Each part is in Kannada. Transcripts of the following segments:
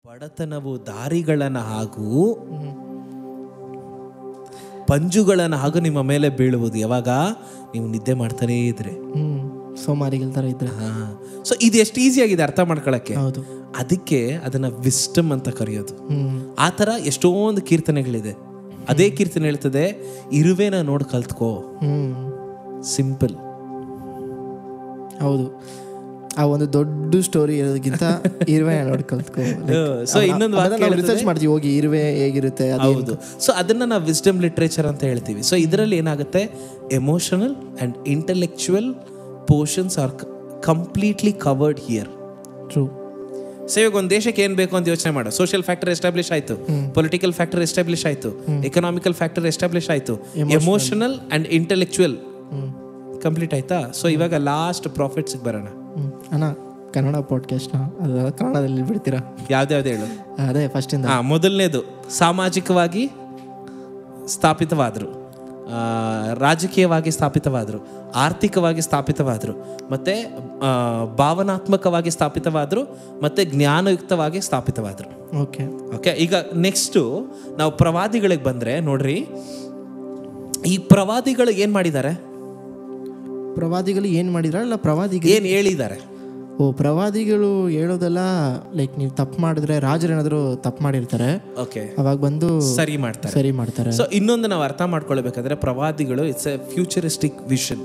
ಬಡತನವು ದಾರಿಗಳನ್ನು ಹಾಗೂ ಪಂಜುಗಳನ್ನು ಹಾಗೂ ನಿಮ್ಮ ಮೇಲೆ ಬೀಳುವುದು ಯಾವಾಗ ನೀವು ನಿದ್ದೆ ಮಾಡ್ತಾನೇ ಇದ್ರೆ, ಸೋಮಾರಿಗಳ ಥರ ಇದ್ರೆ. ಸೊ ಇದು ಎಷ್ಟು ಈಸಿ ಆಗಿದೆ ಅರ್ಥ ಮಾಡ್ಕೊಳಕ್ಕೆ. ಹೌದು, ಅದಕ್ಕೆ ಅದನ್ನ ವಿಸ್ಟಮ್ ಅಂತ ಕರೆಯೋದು. ಆ ಥರ ಎಷ್ಟೊಂದು ಕೀರ್ತನೆಗಳಿದೆ. ಅದೇ ಕೀರ್ತನೆ ಹೇಳ್ತದೆ, ಇರುವೆನ ನೋಡಿ ಕಲ್ತ್ಕೋ. ಸಿಂಪಲ್. ಹೌದು, ಆ ಒಂದು ದೊಡ್ಡ ಸ್ಟೋರಿ ಇರೋದಕ್ಕಿಂತ ಇರುವೆ ನೋಡಿ ಕಲ್ತ್ಕೋ. ಸೊ ಇನ್ನೊಂದು ರಿಸರ್ಚ್ ಮಾಡ್ತೀವಿ, ಹೋಗಿ ಇರುವೆ ಹೇಗಿರುತ್ತೆ. ಹೌದು, ಸೊ ಅದನ್ನ ನಾವು ವಿಸ್ಡಮ್ ಲಿಟ್ರೇಚರ್ ಅಂತ ಹೇಳ್ತೀವಿ. ಸೊ ಇದರಲ್ಲಿ ಏನಾಗುತ್ತೆ, emotional and intellectual portions are completely covered here. True. So ಇವಾಗ ಒಂದು ದೇಶಕ್ಕೆ ಏನು ಬೇಕು ಅಂತ ಯೋಚನೆ ಮಾಡೋ, ಸೋಷಿಯಲ್ ಫ್ಯಾಕ್ಟರ್ ಎಸ್ಟಾಬ್ಲಿಷ್ ಆಯಿತು, ಪೊಲಿಟಿಕಲ್ ಫ್ಯಾಕ್ಟರ್ ಎಸ್ಟಾಬ್ಲಿಷ್ ಆಯಿತು, ಎಕನಾಮಿಕಲ್ ಫ್ಯಾಕ್ಟರ್ ಎಸ್ಟಾಬ್ಲಿಷ್ ಆಯಿತು, ಎಮೋಷನಲ್ ಅಂಡ್ ಇಂಟೆಲೆಕ್ಚುಯಲ್ ಕಂಪ್ಲೀಟ್ ಆಯ್ತಾ. ಸೊ ಇವಾಗ ಲಾಸ್ಟ್ ಪ್ರಾಫಿಟ್ಸ್ಗೆ ಬರೋಣ. ಅಣ್ಣ, ಕನ್ನಡ ಪಾಡ್ಕಾಸ್ಟ್ನ ಅದು ಕನ್ನಡದಲ್ಲಿ ಬಿಡ್ತೀರಾ? ಯಾವ್ದ್ಯಾವ್ದು ಹೇಳು. ಅದೇ ಫಸ್ಟಿಂದ. ಮೊದಲನೇದು, ಸಾಮಾಜಿಕವಾಗಿ ಸ್ಥಾಪಿತವಾದರು, ರಾಜಕೀಯವಾಗಿ ಸ್ಥಾಪಿತವಾದರು, ಆರ್ಥಿಕವಾಗಿ ಸ್ಥಾಪಿತವಾದರು, ಮತ್ತು ಭಾವನಾತ್ಮಕವಾಗಿ ಸ್ಥಾಪಿತವಾದರು, ಮತ್ತು ಜ್ಞಾನಯುಕ್ತವಾಗಿ ಸ್ಥಾಪಿತವಾದರು. Okay okay. ಈಗ ನೆಕ್ಸ್ಟು ನಾವು ಪ್ರವಾದಿಗಳಿಗೆ ಬಂದರೆ ನೋಡ್ರಿ, ಈ ಪ್ರವಾದಿಗಳು ಏನು ಮಾಡಿದ್ದಾರೆ? ಪ್ರವಾದಿಗಳು ಏನು ಮಾಡಿದಾರೆ? ಅಲ್ಲ, ಪ್ರವಾದಿಗಳು ಏನು ಹೇಳಿದ್ದಾರೆ? ಪ್ರವಾದಿಗಳು ಹೇಳೋದೆಲ್ಲ ಲೈಕ್ ನೀವು ತಪ್ಪು ಮಾಡಿದ್ರೆ, ರಾಜರು ಏನಾದರೂ ತಪ್ಪು ಮಾಡಿರ್ತಾರೆ, ಓಕೆ, ಅವಾಗ ಬಂದು ಸರಿ ಮಾಡ್ತಾರೆ. ಸೊ ಇನ್ನೊಂದು ನಾವು ಅರ್ಥ ಮಾಡ್ಕೊಳ್ಬೇಕಾದ್ರೆ, ಪ್ರವಾದಿಗಳು ಇಟ್ಸ್ ಎ ಫ್ಯೂಚರಿಸ್ಟಿಕ್ ವಿಷನ್,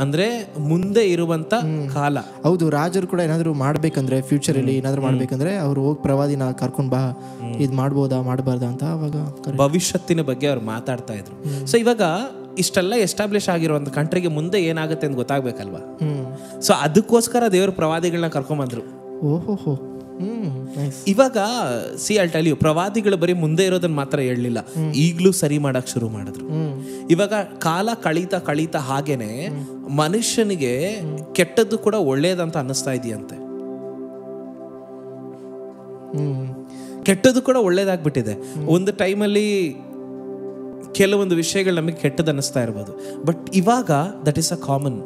ಅಂದ್ರೆ ಮುಂದೆ ಇರುವಂತ ಕಾಲ. ಹೌದು, ರಾಜರು ಕೂಡ ಏನಾದ್ರು ಮಾಡ್ಬೇಕಂದ್ರೆ, ಫ್ಯೂಚರಲ್ಲಿ ಏನಾದ್ರು ಮಾಡ್ಬೇಕಂದ್ರೆ ಅವ್ರು ಹೋಗಿ ಪ್ರವಾದಿನ ಕರ್ಕೊಂಡ್ ಬಾ, ಇದ್ ಮಾಡ್ಬೋದಾ ಮಾಡಬಾರ್ದಾ ಅಂತ ಅವಾಗ ಭವಿಷ್ಯತ್ತಿನ ಬಗ್ಗೆ ಅವ್ರು ಮಾತಾಡ್ತಾ ಇದ್ರು. ಸೊ ಇವಾಗ ಇಷ್ಟೆಲ್ಲ ಎಸ್ಟಾಬ್ಲಿಷ್ ಆಗಿರುವಂತ ಕಂಟ್ರಿಗೆ ಮುಂದೆ ಏನಾಗುತ್ತೆ ಅಂತ ಗೊತ್ತಾಗ್ಬೇಕಲ್ವಾ. ಸೊ ಅದಕ್ಕೋಸ್ಕರ ದೇವರು ಪ್ರವಾದಿಗಳನ್ನ ಕರ್ಕೊಂಬಂದ್ರು. ಓಹೋ. ಇವಾಗ ಐಲ್ ಟೆಲ್ ಯು, ಪ್ರವಾದಿಗಳು ಬರೀ ಮುಂದೆ ಇರೋದನ್ನ ಮಾತ್ರ ಹೇಳಲಿಲ್ಲ, ಈಗಲೂ ಸರಿ ಮಾಡಕ್ ಶುರು ಮಾಡಿದ್ರು. ಇವಾಗ ಕಾಲ ಕಳೀತಾ ಹಾಗೇನೆ ಮನುಷ್ಯನಿಗೆ ಕೆಟ್ಟದ್ದು ಕೂಡ ಒಳ್ಳೇದಂತ ಅನ್ನಿಸ್ತಾ ಇದೆಯಂತೆ. ಕೆಟ್ಟದ್ದು ಕೂಡ ಒಳ್ಳೇದಾಗ್ಬಿಟ್ಟಿದೆ. ಒಂದು ಟೈಮಲ್ಲಿ ಕೆಲವೊಂದು ವಿಷಯಗಳು ನಮಗೆ ಕೆಟ್ಟದ್ದು ಅನ್ನಿಸ್ತಾ ಇರ್ಬೋದು, ಬಟ್ ಇವಾಗ ದಟ್ ಈಸ್ ಅ ಕಾಮನ್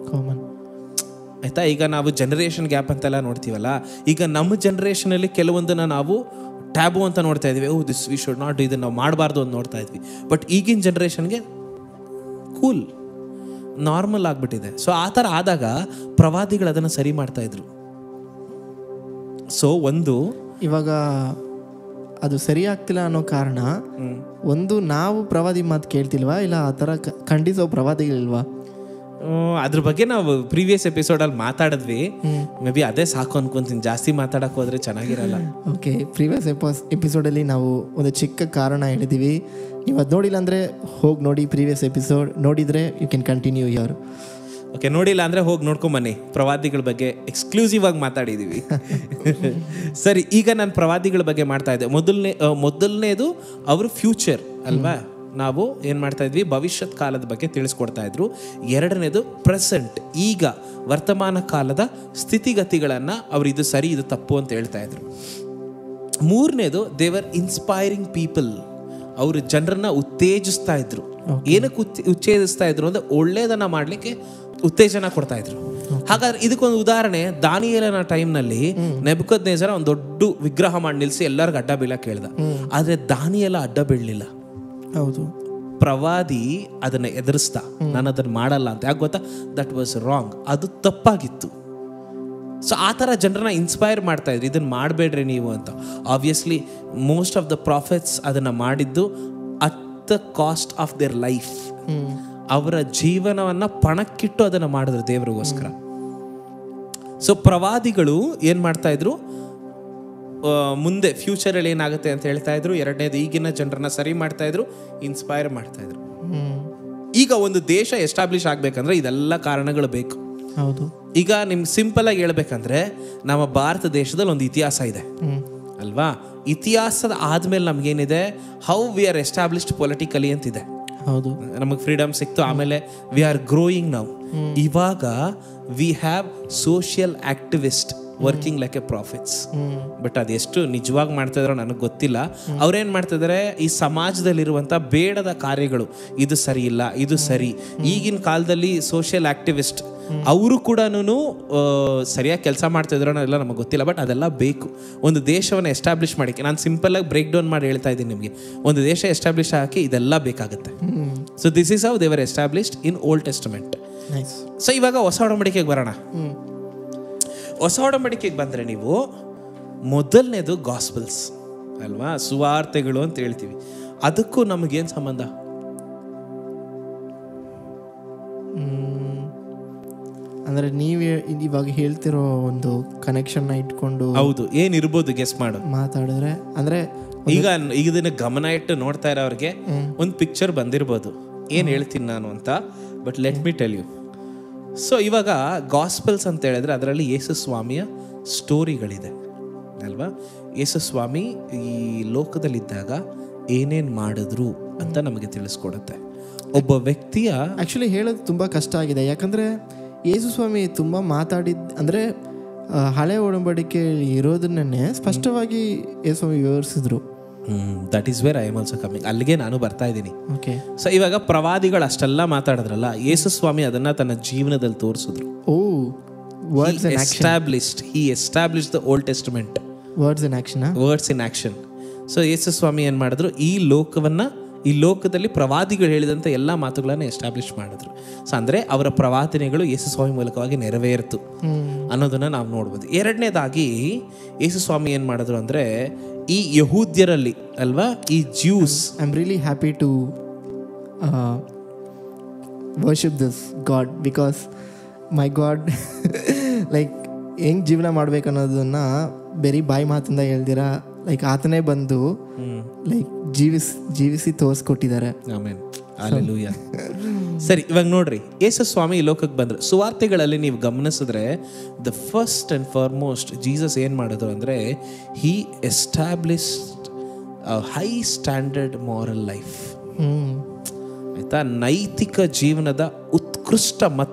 ಆಯ್ತಾ. ಈಗ ನಾವು ಜನರೇಷನ್ ಗ್ಯಾಪ್ ಅಂತೆಲ್ಲ ನೋಡ್ತೀವಲ್ಲ, ಈಗ ನಮ್ಮ ಜನರೇಷನಲ್ಲಿ ಕೆಲವೊಂದನ್ನ ನಾವು ಟ್ಯಾಬು ಅಂತ ನೋಡ್ತಾ ಇದ್ವಿ. Oh this we should not, ಇದನ್ನು ನಾವು ಮಾಡಬಾರ್ದು ಅಂತ ನೋಡ್ತಾ ಇದ್ವಿ. ಬಟ್ ಈಗಿನ ಜನ್ರೇಷನ್ಗೆ ಕೂಲ್, ನಾರ್ಮಲ್ ಆಗಿಬಿಟ್ಟಿದೆ. ಸೊ ಆ ಥರ ಆದಾಗ ಪ್ರವಾದಿಗಳು ಅದನ್ನು ಸರಿ ಮಾಡ್ತಾ ಇದ್ರು. ಸೊ ಒಂದು ಇವಾಗ ಅದು ಸರಿ ಆಗ್ತಿಲ್ಲ ಅನ್ನೋ ಕಾರಣ, ಒಂದು ನಾವು ಪ್ರವಾದಿ ಮಾತು ಕೇಳ್ತಿಲ್ವಾ, ಇಲ್ಲ ಆ ಥರ ಖಂಡಿಸೋ ಪ್ರವಾದಿಗಳಿಲ್ವಾ? ಅದ್ರ ಬಗ್ಗೆ ನಾವು ಪ್ರೀವಿಯಸ್ ಎಪಿಸೋಡಲ್ಲಿ ಮಾತಾಡಿದ್ವಿ. ಮೇ ಬಿ ಅದೇ ಸಾಕು ಅನ್ಕೊಂತೀನಿ, ಜಾಸ್ತಿ ಮಾತಾಡಕ್ಕೆ ಹೋದ್ರೆ ಚೆನ್ನಾಗಿರಲ್ಲ. ಓಕೆ, ಪ್ರೀವಿಯಸ್ ಎಪಿಸೋಡಲ್ಲಿ ನಾವು ಒಂದು ಚಿಕ್ಕ ಕಾರಣ ಹೇಳಿದ್ದೀವಿ. ನೀವು ಅದು ನೋಡಿಲ್ಲ ಅಂದರೆ ಹೋಗಿ ನೋಡಿ ಪ್ರೀವಿಯಸ್ ಎಪಿಸೋಡ್. ನೋಡಿದರೆ you can continue here. Okay, ನೋಡಿಲ್ಲ ಅಂದರೆ ಹೋಗಿ ನೋಡ್ಕೊಂಬನ್ನಿ. ಪ್ರವಾದಿಗಳ ಬಗ್ಗೆ ಎಕ್ಸ್ಕ್ಲೂಸಿವ್ ಆಗಿ ಮಾತಾಡಿದ್ದೀವಿ. ಸರಿ, ಈಗ ನಾನು ಪ್ರವಾದಿಗಳ ಬಗ್ಗೆ ಮಾಡ್ತಾ ಇದ್ದೆ. ಮೊದಲನೇದು ಅವರು ಫ್ಯೂಚರ್ ಅಲ್ವಾ, ನಾವು ಏನು ಮಾಡ್ತಾ ಇದ್ವಿ, ಭವಿಷ್ಯತ್ ಕಾಲದ ಬಗ್ಗೆ ತಿಳಿಸ್ಕೊಡ್ತಾ ಇದ್ರು. ಎರಡನೇದು ಪ್ರೆಸೆಂಟ್, ಈಗ ವರ್ತಮಾನ ಕಾಲದ ಸ್ಥಿತಿಗತಿಗಳನ್ನು ಅವ್ರು ಇದು ಸರಿ ಇದು ತಪ್ಪು ಅಂತ ಹೇಳ್ತಾ ಇದ್ರು. ಮೂರನೇದು ದೇವರ್ ಇನ್ಸ್ಪೈರಿಂಗ್ ಪೀಪಲ್, ಅವರು ಜನರನ್ನ ಉತ್ತೇಜಿಸ್ತಾ ಇದ್ರು. ಏನಕ್ಕೆ ಉತ್ತೇಜಿಸ್ತಾ ಇದ್ರು ಅಂದರೆ ಒಳ್ಳೇದನ್ನ ಮಾಡಲಿಕ್ಕೆ ಉತ್ತೇಜನ ಕೊಡ್ತಾ ಇದ್ರು. ಹಾಗಾದ್ರೆ ಇದಕ್ಕೊಂದು ಉದಾಹರಣೆ, ದಾನಿಯೇಲನ ಟೈಮ್ನಲ್ಲಿ ನೆಬೂಕದ್ನೆಚ್ಚರ ಒಂದು ದೊಡ್ಡ ವಿಗ್ರಹ ಮಾಡಿ ನಿಲ್ಲಿಸಿ ಎಲ್ಲರಿಗೂ ಅಡ್ಡ ಬೀಳಕ್ಕೆ ಹೇಳ್ದ. ಆದರೆ ದಾನಿಯೇಲ ಅಡ್ಡ ಬೀಳಲಿಲ್ಲ. ಹೌದು, ಪ್ರವಾದಿ ಅದನ್ನ ಎದುರಿಸ್ತಾ, ನಾನು ಅದನ್ನ ಮಾಡಲ್ಲ ಅಂತ. ಯಾಕೆ ಗೊತ್ತಾ? ದಟ್ ವಾಸ್ ರಾಂಗ್, ಅದು ತಪ್ಪಾಗಿತ್ತು. ಸೊ ಆ ಥರ ಜನರನ್ನ ಇನ್ಸ್ಪೈರ್ ಮಾಡ್ತಾ ಇದ್ರು, ಇದನ್ನ ಮಾಡಬೇಡ್ರಿ ನೀವು ಅಂತ. Obviously most of the profits ಅದನ್ನ ಮಾಡಿದ್ದು at the cost of their life. ಅವರ ಜೀವನವನ್ನ ಪಣಕ್ಕಿಟ್ಟು ಅದನ್ನ ಮಾಡಿದ್ರು ದೇವರಿಗೋಸ್ಕರ. ಸೊ ಪ್ರವಾದಿಗಳು ಏನ್ ಮಾಡ್ತಾ ಇದ್ರು, ಮುಂದೆ ಫ್ಯೂಚರಲ್ಲಿ ಏನಾಗುತ್ತೆ ಅಂತ ಹೇಳ್ತಾ ಇದ್ರು. ಎರಡನೇದು, ಈಗಿನ ಜನರನ್ನ ಸರಿ ಮಾಡ್ತಾ ಇದ್ರು, ಇನ್ಸ್ಪೈರ್ ಮಾಡ್ತಾ ಇದ್ರು. ಈಗ ಒಂದು ದೇಶ ಎಸ್ಟಾಬ್ಲಿಷ್ ಆಗ್ಬೇಕಂದ್ರೆ ಇದೆಲ್ಲ ಕಾರಣಗಳು ಬೇಕು. ಹೌದು. ಈಗ ನಿಮ್ಗೆ ಸಿಂಪಲ್ ಆಗಿ ಹೇಳ್ಬೇಕಂದ್ರೆ, ನಮ್ಮ ಭಾರತ ದೇಶದಲ್ಲಿ ಒಂದು ಇತಿಹಾಸ ಇದೆ ಅಲ್ವಾ. ಇತಿಹಾಸದ ಆದ್ಮೇಲೆ ನಮ್ಗೇನಿದೆ, how we are established politically ಅಂತಿದೆ. ಹೌದು, ನಮಗೆ ಫ್ರೀಡಮ್ ಸಿಕ್ತು, ಆಮೇಲೆ ವಿ ಆರ್ ಗ್ರೋಯಿಂಗ್ ನೌ. ಇವಾಗ we have social activist working like a profits. But ಅದೆಷ್ಟು ನಿಜವಾಗಿ ಮಾಡ್ತಾ ಇದ್ರೋ ನನಗೆ ಗೊತ್ತಿಲ್ಲ. ಅವ್ರೇನು ಮಾಡ್ತಿದ್ದಾರೆ, ಈ ಸಮಾಜದಲ್ಲಿರುವಂಥ ಬೇಡದ ಕಾರ್ಯಗಳು, ಇದು ಸರಿ ಇಲ್ಲ, ಇದು ಸರಿ. ಈಗಿನ ಕಾಲದಲ್ಲಿ ಸೋಷಿಯಲ್ ಆಕ್ಟಿವಿಸ್ಟ್ ಅವರು ಕೂಡ ಸರಿಯಾಗಿ ಕೆಲಸ ಮಾಡ್ತಾ ಇದ್ರೋ ಎಲ್ಲ ನಮಗೆ ಗೊತ್ತಿಲ್ಲ, ಬಟ್ ಅದೆಲ್ಲ ಬೇಕು ಒಂದು ದೇಶವನ್ನು ಎಸ್ಟಾಬ್ಲಿಷ್ ಮಾಡಿಕ್ಕೆ. ನಾನು ಸಿಂಪಲ್ ಆಗಿ ಬ್ರೇಕ್ ಡೌನ್ ಮಾಡಿ ಹೇಳ್ತಾ ಇದ್ದೀನಿ ನಿಮಗೆ. ಒಂದು ದೇಶ ಎಸ್ಟಾಬ್ಲಿಷ್ ಆಗಿ ಇದೆಲ್ಲ ಬೇಕಾಗುತ್ತೆ. So this is how they were established in old Testament. So ಇವಾಗ ಹೊಸ ಒಡಂಬಡಿಕೆಗೆ ಬರೋಣ. ಹೊಸ ಒಡಂಬಡಿಕೆಗೆ ಬಂದರೆ ನೀವು ಮೊದಲನೇದು ಗಾಸ್ಪಲ್ಸ್ ಅಲ್ವಾ, ಸುವಾರ್ತೆಗಳು ಅಂತ ಹೇಳ್ತೀವಿ. ಅದಕ್ಕೂ ನಮಗೇನು ಸಂಬಂಧ? ಅಂದರೆ ನೀವು ಇವಾಗ ಹೇಳ್ತಿರೋ ಒಂದು ಕನೆಕ್ಷನ್ನ ಇಟ್ಕೊಂಡು ಹೌದು, ಏನಿರ್ಬೋದು ಗೆಸ್ ಮಾಡು ಮಾತಾಡಿದ್ರೆ. ಅಂದರೆ ಈಗ ಇದನ್ನ ಗಮನ ಇಟ್ಟು ನೋಡ್ತಾ ಇರೋರಿಗೆ ಒಂದು ಪಿಕ್ಚರ್ ಬಂದಿರ್ಬೋದು ಏನು ಹೇಳ್ತೀನಿ ನಾನು ಅಂತ, but let me tell you. So ಇವಾಗ ಗಾಸ್ಪಲ್ಸ್ ಅಂತ ಹೇಳಿದ್ರೆ ಅದರಲ್ಲಿ ಯೇಸು ಸ್ವಾಮಿಯ ಸ್ಟೋರಿಗಳಿದೆ ಅಲ್ವಾ. ಯೇಸು ಸ್ವಾಮಿ ಈ ಲೋಕದಲ್ಲಿದ್ದಾಗ ಏನೇನು ಮಾಡಿದ್ರು ಅಂತ ನಮಗೆ ತಿಳಿಸ್ಕೊಡುತ್ತೆ. ಒಬ್ಬ ವ್ಯಕ್ತಿಯ ಆ್ಯಕ್ಚುಲಿ ಹೇಳೋದು ತುಂಬ ಕಷ್ಟ ಆಗಿದೆ, ಯಾಕಂದರೆ ಯೇಸು ಸ್ವಾಮಿ ತುಂಬ ಅಂದರೆ ಹಳೆ ಒಡಂಬಡಿಕೆ ಇರೋದನ್ನೇ ಸ್ಪಷ್ಟವಾಗಿ ಯೇಸು ಸ್ವಾಮಿ ವಿವರಿಸಿದ್ರು. That is where I am also coming. ಅಲ್ಲಿಗೆ ನಾನು ಬರ್ತಾ ಇದ್ದೀನಿ. ಓಕೆ. ಸೊ ಇವಾಗ ಪ್ರವಾದಿಗಳು ಅಷ್ಟೆಲ್ಲ ಮಾತಾಡಿದ್ರಲ್ಲ, ಯೇಸು ಸ್ವಾಮಿ ಅದನ್ನ ತನ್ನ ಜೀವನದಲ್ಲಿ ತೋರಿಸಿದ್ರು. He established the Old Testament. Words in action. Words in action. So Yesu Swami ಏನು ಮಾಡಿದ್ರು, ಈ ಲೋಕದಲ್ಲಿ ಪ್ರವಾದಿಗಳು ಹೇಳಿದಂಥ ಎಲ್ಲ ಮಾತುಗಳನ್ನು ಎಸ್ಟಾಬ್ಲಿಷ್ ಮಾಡಿದ್ರು. ಸೊ ಅಂದರೆ ಅವರ ಪ್ರವಾದನೆಗಳು ಯೇಸು ಸ್ವಾಮಿ ಮೂಲಕವಾಗಿ ನೆರವೇರಿತು ಅನ್ನೋದನ್ನ ನಾವು ನೋಡ್ಬೋದು. ಎರಡನೇದಾಗಿ ಯೇಸು ಸ್ವಾಮಿ ಏನು ಮಾಡಿದ್ರು ಅಂದರೆ, ಈ ಯಹೂದ್ಯರಲ್ಲಿ ಅಲ್ವಾ, ಈ Jews, I am really happy to worship this God because my God like ಹೆಂಗೆ ಜೀವನ ಮಾಡ್ಬೇಕನ್ನೋದನ್ನ ಬರೀ ಬಾಯಿ ಮಾತಿಂದ ಹೇಳ್ದಿರ ಲೈಕ್ ಆತನೇ ಬಂದು ಲೈಕ್ ಜೀವಿಸಿ ತೋರಿಸ್ಕೊಟ್ಟಿದ್ದಾರೆ. Amen, hallelujah. ಸರಿ, ಇವಾಗ ನೋಡ್ರಿ, ಯೇಸು ಸ್ವಾಮಿ ಈ ಲೋಕಕ್ಕೆ ಬಂದ್ರು. ಸುವಾರ್ತೆಗಳಲ್ಲಿ ನೀವು ಗಮನಿಸಿದ್ರೆ the first and foremost Jesus ಏನು ಮಾಡಿದ್ರು ಅಂದರೆ, he established high standard moral life. ಆಯ್ತಾ, ನೈತಿಕ ಜೀವನದ ಉತ್ಕೃಷ್ಟ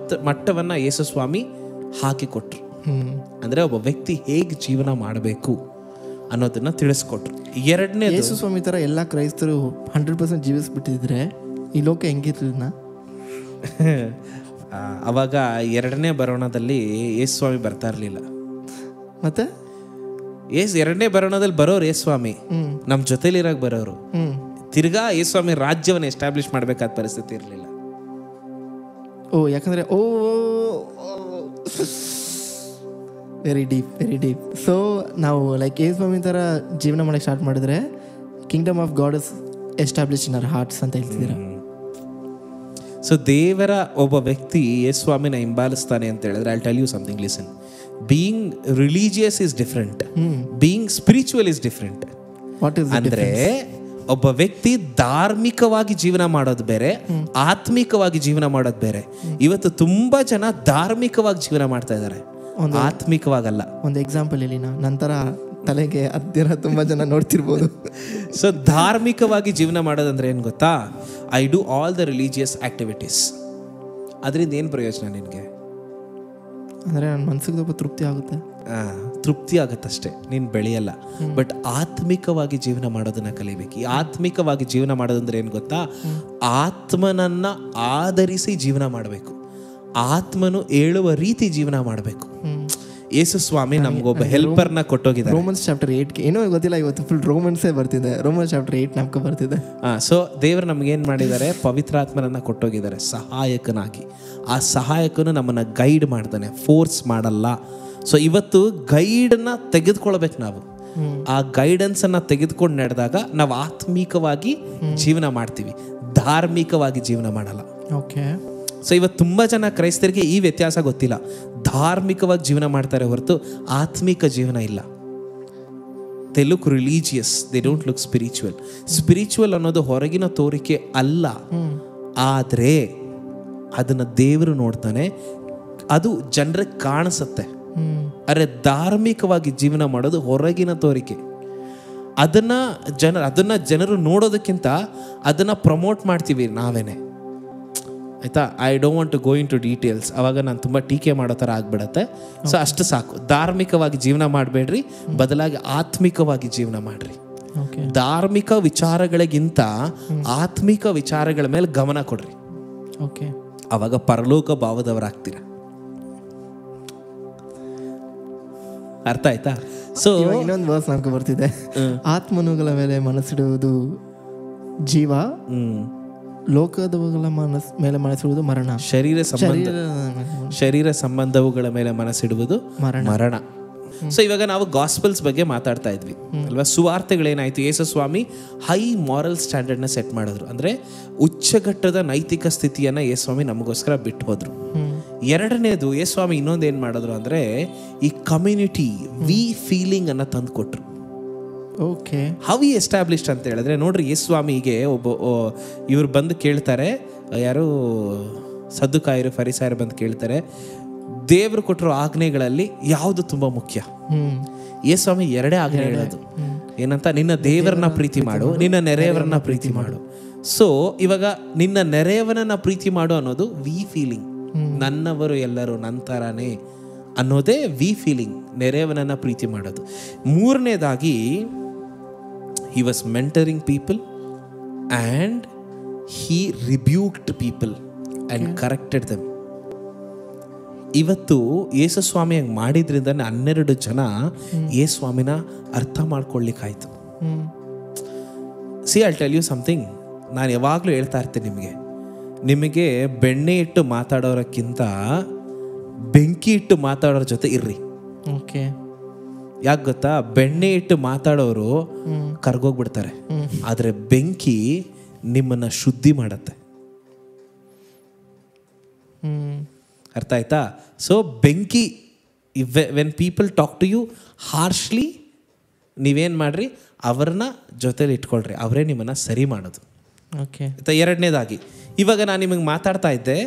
ಮಟ್ಟವನ್ನು ಯೇಸು ಸ್ವಾಮಿ ಹಾಕಿಕೊಟ್ರು. ಅಂದರೆ ಒಬ್ಬ ವ್ಯಕ್ತಿ ಹೇಗೆ ಜೀವನ ಮಾಡಬೇಕು ಅನ್ನೋದನ್ನ ತಿಳಿಸ್ಕೊಟ್ರು. ಎರಡನೇ, ಯೇಸು ಸ್ವಾಮಿ ಥರ ಎಲ್ಲ ಕ್ರೈಸ್ತರು 100% ಜೀವಿಸ್ಬಿಟ್ಟಿದ್ರೆ ಈ ಲೋಕ ಹೆಂಗಿರ್ಲಿಲ್ಲ. ಅವಾಗ ಎರಡನೇ ಬರೋಣದಲ್ಲಿ ಯೇಸು ಸ್ವಾಮಿ ಬರ್ತಾ ಇರಲಿಲ್ಲ. ಮತ್ತೆ ಎರಡನೇ ಬರೋಣದಲ್ಲಿ ಬರೋರು ಯೇಸು ಸ್ವಾಮಿ ನಮ್ಮ ಜೊತೆಲಿರಾಗ ಬರೋರು. ತಿರ್ಗಾ ಯೇಸು ಸ್ವಾಮಿ ರಾಜ್ಯವನ್ನು ಎಸ್ಟಾಬ್ಲಿಷ್ ಮಾಡಬೇಕಾದ ಪರಿಸ್ಥಿತಿ ಇರಲಿಲ್ಲ. ಯಾಕಂದ್ರೆ ವೆರಿ ಡೀಪ್. ಸೊ ನಾವು ಲೈಕ್ ಯೇಸು ಸ್ವಾಮಿ ಥರ ಜೀವನ ಮಾಡಕ್ಕೆ ಸ್ಟಾರ್ಟ್ ಮಾಡಿದ್ರೆ Kingdom of god is establish in our arts ಅಂತ ಹೇಳ್ತಿದ್ದೀರಾ. ಸೊ ದೇವರ ಒಬ್ಬ ವ್ಯಕ್ತಿ ಯೇಸು ಸ್ವಾಮಿನ ಹಿಂಬಾಲಿಸ್ತಾನೆ ಅಂತ ಹೇಳಿದ್ರೆ, I tell you something, listen. Being religious is different, being spiritual is different. ಅಂದ್ರೆ ಒಬ್ಬ ವ್ಯಕ್ತಿ ಧಾರ್ಮಿಕವಾಗಿ ಜೀವನ ಮಾಡೋದು ಬೇರೆ, ಆತ್ಮಿಕವಾಗಿ ಜೀವನ ಮಾಡೋದು ಬೇರೆ. ಇವತ್ತು ತುಂಬಾ ಜನ ಧಾರ್ಮಿಕವಾಗಿ ಜೀವನ ಮಾಡ್ತಾ ಇದ್ದಾರೆ, ಆತ್ಮಿಕವಾಗಲ್ಲ. ಒಂದು ಎಕ್ಸಾಂಪಲ್ ಇಲ್ಲಿ ನಂತರ ತಲೆಗೆ ಹತ್ತಿರ ತುಂಬಾ ಜನ ನೋಡ್ತಿರ್ಬೋದು. ಸೊ ಧಾರ್ಮಿಕವಾಗಿ ಜೀವನ ಮಾಡೋದಂದ್ರೆ ಏನು ಗೊತ್ತಾ? I do all the religious activities. ಅದರಿಂದ ಏನು ಪ್ರಯೋಜನ ನಿನಗೆ? ಅಂದರೆ ನನ್ನ ಮನಸ್ಸಿಗೆ ಸ್ವಲ್ಪ ತೃಪ್ತಿ ಆಗುತ್ತಷ್ಟೇ, ನೀನು ಬೆಳೆಯಲ್ಲ. ಬಟ್ ಆತ್ಮಿಕವಾಗಿ ಜೀವನ ಮಾಡೋದನ್ನ ಕಲಿಬೇಕು. ಈ ಆತ್ಮಿಕವಾಗಿ ಜೀವನ ಮಾಡೋದಂದ್ರೆ ಏನು ಗೊತ್ತಾ? ಆತ್ಮನನ್ನ ಆಧರಿಸಿ ಜೀವನ ಮಾಡಬೇಕು, ಆತ್ಮನು ಹೇಳುವ ರೀತಿ ಜೀವನ ಮಾಡಬೇಕು. ಯೇಸು ಸ್ವಾಮಿ ನಮ್ಗೊಬ್ಬ ಹೆಲ್ಪರ್ನ ಕೊಟ್ಟೋಗಿದ್ದಾರೆ. ರೋಮನ್ಸ್ ಚಾಪ್ಟರ್ 8 ಏನೋ ಗೊತ್ತಿಲ್ಲ, ಇವತ್ತು ಫುಲ್ ರೋಮನ್ಸೇ ಬರ್ತಿದೆ. ರೋಮನ್ಸ್ ಚಾಪ್ಟರ್ 8 ನಮ್ಗೆ ಬರ್ತಿದೆ. ಸೊ ದೇವರು ನಮ್ಗೇನು ಮಾಡಿದ್ದಾರೆ? ಪವಿತ್ರಾತ್ಮನನ್ನ ಕೊಟ್ಟೋಗಿದ್ದಾರೆ ಸಹಾಯಕನಾಗಿ. ಆ ಸಹಾಯಕನು ನಮ್ಮನ್ನ ಗೈಡ್ ಮಾಡ್ತಾನೆ, ಫೋರ್ಸ್ ಮಾಡಲ್ಲ. ಸೊ ಇವತ್ತು ಗೈಡನ್ನ ತೆಗೆದುಕೊಳ್ಬೇಕು ನಾವು. ಆ ಗೈಡೆನ್ಸ್ ಅನ್ನ ತೆಗೆದುಕೊಂಡು ನಡೆದಾಗ ನಾವು ಆತ್ಮಿಕವಾಗಿ ಜೀವನ ಮಾಡ್ತೀವಿ, ಧಾರ್ಮಿಕವಾಗಿ ಜೀವನ ಮಾಡಲ್ಲ. ಓಕೆ. ಸೊ ಇವತ್ತು ತುಂಬ ಜನ ಕ್ರೈಸ್ತರಿಗೆ ಈ ವ್ಯತ್ಯಾಸ ಗೊತ್ತಿಲ್ಲ. ಧಾರ್ಮಿಕವಾಗಿ ಜೀವನ ಮಾಡ್ತಾರೆ ಹೊರತು ಆತ್ಮಿಕ ಜೀವನ ಇಲ್ಲ. They look religious, they don't look spiritual. Spiritual ಅನ್ನೋದು ಹೊರಗಿನ ತೋರಿಕೆ ಅಲ್ಲ, ಆದರೆ ಅದನ್ನ ದೇವರು ನೋಡ್ತಾನೆ, ಅದು ಜನರಿಗೆ ಕಾಣಿಸುತ್ತೆ. ಅರೆ ಧಾರ್ಮಿಕವಾಗಿ ಜೀವನ ಮಾಡೋದು ಹೊರಗಿನ ತೋರಿಕೆ. ಅದನ್ನ ಜನರು ನೋಡೋದಕ್ಕಿಂತ ಅದನ್ನ ಪ್ರಮೋಟ್ ಮಾಡ್ತೀವಿ ನಾವೇನೆ. ಆಯ್ತಾ? I don't want to go into details, ಅವಾಗ ನಾನು ತುಂಬ ಟೀಕೆ ಮಾಡೋ ಥರ ಆಗ್ಬಿಡತ್ತೆ. ಸೊ ಅಷ್ಟು ಸಾಕು. ಧಾರ್ಮಿಕವಾಗಿ ಜೀವನ ಮಾಡಬೇಡ್ರಿ, ಬದಲಾಗಿ ಆತ್ಮಿಕವಾಗಿ ಜೀವನ ಮಾಡ್ರಿ. ಧಾರ್ಮಿಕ ವಿಚಾರಗಳಿಗಿಂತ ಆತ್ಮಿಕ ವಿಚಾರಗಳ ಮೇಲೆ ಗಮನ ಕೊಡ್ರಿ. ಓಕೆ. ಅವಾಗ ಪರಲೋಕ ಭಾವದವರಾಗ್ತೀರ. ಅರ್ಥ ಆಯ್ತಾ? ಸೊ ಇನ್ನೊಂದು ವರ್ಸ್ ನನಗೆ ಬರ್ತಿದೆ, ಆತ್ಮನುಗಳ ಮೇಲೆ ಮನಸ್ಸಿಡುವುದು ಜೀವ, ಲೋಕದವುಗಳ ಮೇಲೆ ಮನಸ್ಸಿಡುವುದು ಮರಣ. ಶರೀರ ಸಂಬಂಧವುಗಳ ಮೇಲೆ ಮನಸ್ಸಿಡುವುದು ಮರಣ. ಸೊ ಇವಾಗ ನಾವು ಗಾಸ್ಪಲ್ಸ್ ಬಗ್ಗೆ ಮಾತಾಡ್ತಾ ಇದ್ವಿ ಅಲ್ವಾ? ಸುವಾರ್ತೆಗಳೇನಾಯ್ತು, ಯೇಸು ಸ್ವಾಮಿ ಹೈ ಮಾರಲ್ ಸ್ಟ್ಯಾಂಡರ್ಡ್ನ ಸೆಟ್ ಮಾಡಿದ್ರು. ಅಂದ್ರೆ ಉಚ್ಚಘಟ್ಟದ ನೈತಿಕ ಸ್ಥಿತಿಯನ್ನ ಯೇಸು ಸ್ವಾಮಿ ನಮಗೋಸ್ಕರ ಬಿಟ್ಟು ಹೋದ್ರು. ಎರಡನೇದು, ಯೇಸು ಸ್ವಾಮಿ ಇನ್ನೊಂದು ಏನ್ ಮಾಡಿದ್ರು ಅಂದ್ರೆ ಈ ಕಮ್ಯುನಿಟಿ ವಿ ಫೀಲಿಂಗ್ ಅನ್ನ ತಂದು ಕೊಟ್ರು. ಓಕೆ, ಹೌ ಈ ಎಸ್ಟಾಬ್ಲಿಷ್ಡ್ ಅಂತ ಹೇಳಿದ್ರೆ ನೋಡ್ರಿ, ಯೇಸು ಸ್ವಾಮಿಗೆ ಇವ್ರು ಬಂದು ಕೇಳ್ತಾರೆ, ಯಾರು ಸದ್ದುಕಾಯರು ಫರಿಸಾಯರು ಬಂದು ಕೇಳ್ತಾರೆ, ದೇವರು ಕೊಟ್ಟಿರೋ ಆಜ್ಞೆಗಳಲ್ಲಿ ಯಾವುದು ತುಂಬಾ ಮುಖ್ಯ? ಯೇಸು ಸ್ವಾಮಿ ಎರಡೇ ಆಜ್ಞೆ ಹೇಳೋದು, ಏನಂತ? ನಿನ್ನ ದೇವರನ್ನ ಪ್ರೀತಿ ಮಾಡು, ನಿನ್ನ ನೆರೆಯವರನ್ನ ಪ್ರೀತಿ ಮಾಡು. ಸೊ ಇವಾಗ ನಿನ್ನ ನೆರೆಯವರನ್ನ ಪ್ರೀತಿ ಮಾಡು ಅನ್ನೋದು ವಿ ಫೀಲಿಂಗ್, ನನ್ನವರು ಎಲ್ಲರೂ ನಂತರನೇ ಅನ್ನೋದೇ ವಿ ಫೀಲಿಂಗ್, ನೆರೆಯವನನ್ನ ಪ್ರೀತಿ ಮಾಡೋದು. ಮೂರನೇದಾಗಿ he was mentoring people and he rebuked people and corrected them. ಇವತ್ತು ಯೇಸು ಸ್ವಾಮಿ ಹಂಗೆ ಮಾಡಿದ್ರಿಂದ 12 ಜನ ಯೇಸು ಸ್ವಾಮಿನ ಅರ್ಥ ಮಾಡ್ಕೊಳ್ಳಿಕ್ಕಾಯ್ತು. See I tell you something, ನಾನು ಯಾವಾಗಲೂ ಹೇಳ್ತಾ ಇರ್ತೀನಿ ನಿಮಗೆ ಬೆಣ್ಣೆ ಇಟ್ಟು ಮಾತಾಡೋರಕ್ಕಿಂತ ಬೆಂಕಿ ಇಟ್ಟು ಮಾತಾಡೋರ ಜೊತೆ ಇರ್ರಿ. ಓಕೆ, ಯಾಕೆ ಗೊತ್ತಾ? ಬೆಣ್ಣೆ ಇಟ್ಟು ಮಾತಾಡೋರು ಕರ್ಗೋಗ್ಬಿಡ್ತಾರೆ, ಆದ್ರೆ ಬೆಂಕಿ ನಿಮ್ಮನ್ನ ಶುದ್ಧಿ ಮಾಡತ್ತೆ. ಅರ್ಥ ಆಯ್ತಾ? ಸೊ ಬೆಂಕಿ, when people talk to you harshly, ನೀವೇನ್ ಮಾಡ್ರಿ, ಅವ್ರನ್ನ ಜೊತೆಲಿ ಇಟ್ಕೊಳ್ರಿ, ಅವರೇ ನಿಮ್ಮನ್ನ ಸರಿ ಮಾಡೋದು. ಓಕೆ. ಎರಡನೇದಾಗಿ, ಇವಾಗ ನಾನು ನಿಮಗೆ ಮಾತಾಡ್ತಾ ಇದ್ದೆ,